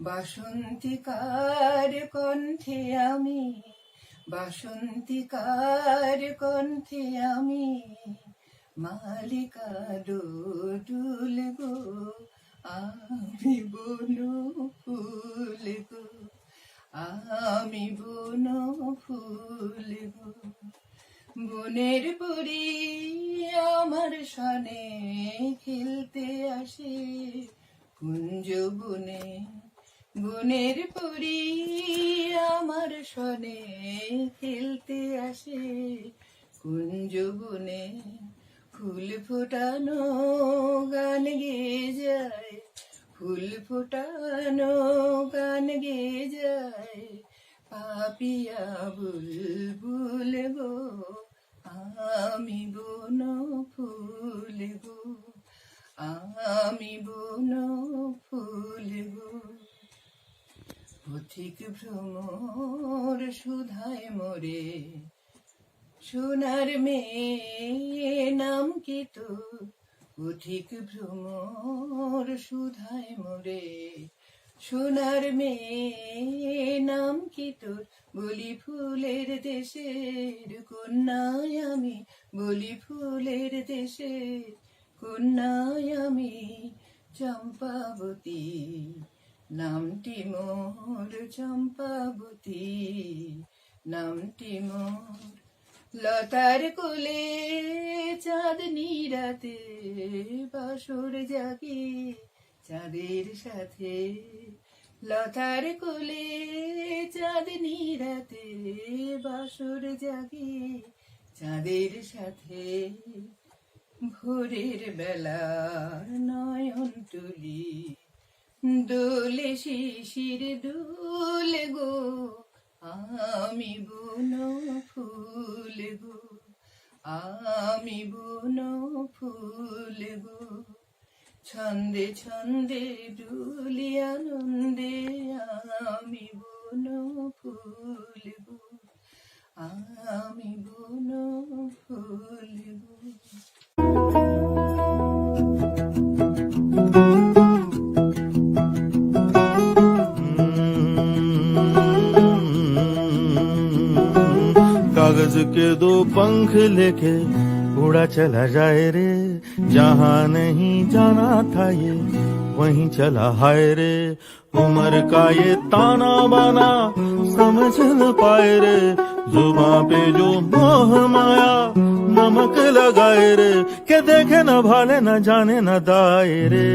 বাসন্তিকার কণ্ঠে আমি, বাসন্তিকার কণ্ঠে আমি মালিকা ডোডুল গো, আমি বুনো ফুল গো, আমি বুনো ফুল গো। বনের পরি আমার সনে খেলতে আসে কুঞ্জ বনে, বনের পরি আমার সনে খেলতে আসে কুঞ্জ বনে। ফুল ফোটানো গান গেয়ে যায়, ফুল ফোটানো গান গেয়ে যায় পাপিয়া বুলবুল গো, আমি বুনো ফুল গো, আমি বুনো ফুল গো। পথিক ভ্রমর সুধায় মোরে, সোনার মেয়ে নাম কি তোর? পথিক ভ্রমর সুধায় মোরে, সোনার মেয়ে নাম কি তোর? বলি ফুলের দেশের কন্যায় আমি, বলি ফুলের দেশের কন্যায় আমি চম্পাবতী, নামটি মোর চম্পাবতী, নামটি মোর। লতার কোলে চাঁদনি রাতে বাসর জাগে চাঁদের সাথে, লতার কোলে চাঁদনি রাতে বাসর জাগে চাঁদের সাথে। ভোরের বেলার নয়ন তুলি দোলে শিশির দোলে গো, আমি বুনো ফুল গো, আমি বুনো ফুল গো। ছন্দে ছন্দে দুলি আনন্দে আমি বুনো ফুল গো, আমি বুনো ফুল গো। कागज के दो पंख लेके उड़ा चला जाए रे, जहाँ नहीं जाना था ये वहीं चला हाय रे। उम्र का ये ताना बाना समझ न पाए रे, जुबां पे जो मोह माया नमक लगाए रे। के देखे न भाले न जाने न दाए रे,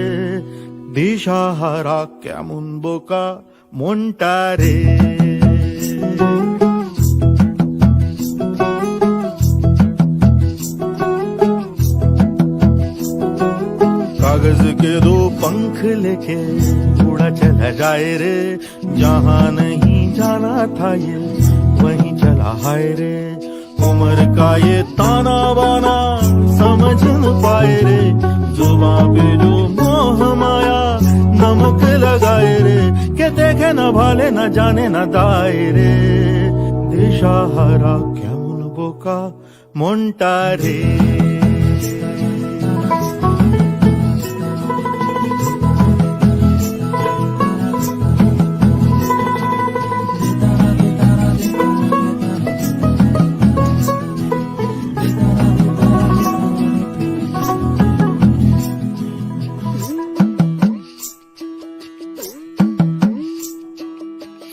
দিশাহারা কেমন বোকা মনটা রে। कागज के दो पंख लेके उड़ा चला जाए रे, जहाँ नहीं जाना था ये वहीं चला हाय रे। उम्र का ये ताना बाना समझ न पाए रे, जुबां पे जो मोह माया नमक लगाए रे। के देखे न भाले न जाने न दाए रे, দিশাহারা কেমন বোকা মনটা রে।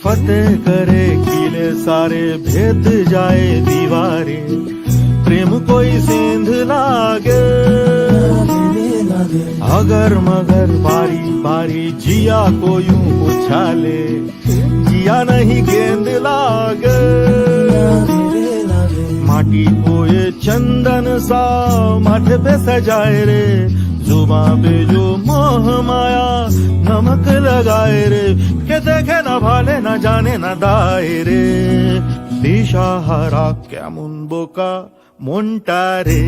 फतेह करे किले सारे भेद जाए दीवारें, प्रेम कोई सेंध लागे अगर मगर बारी बारी जिया को यूं उछाले, जिया नहीं गेंद लागे। माटी को ये चंदन सा माथे पे सजाए रे, जुबां पे जो मोह माया नमक लगाए रे। के देखे न भाले न जाने न दाए रे, দিশাহারা কেমন বোকা মনটা রে।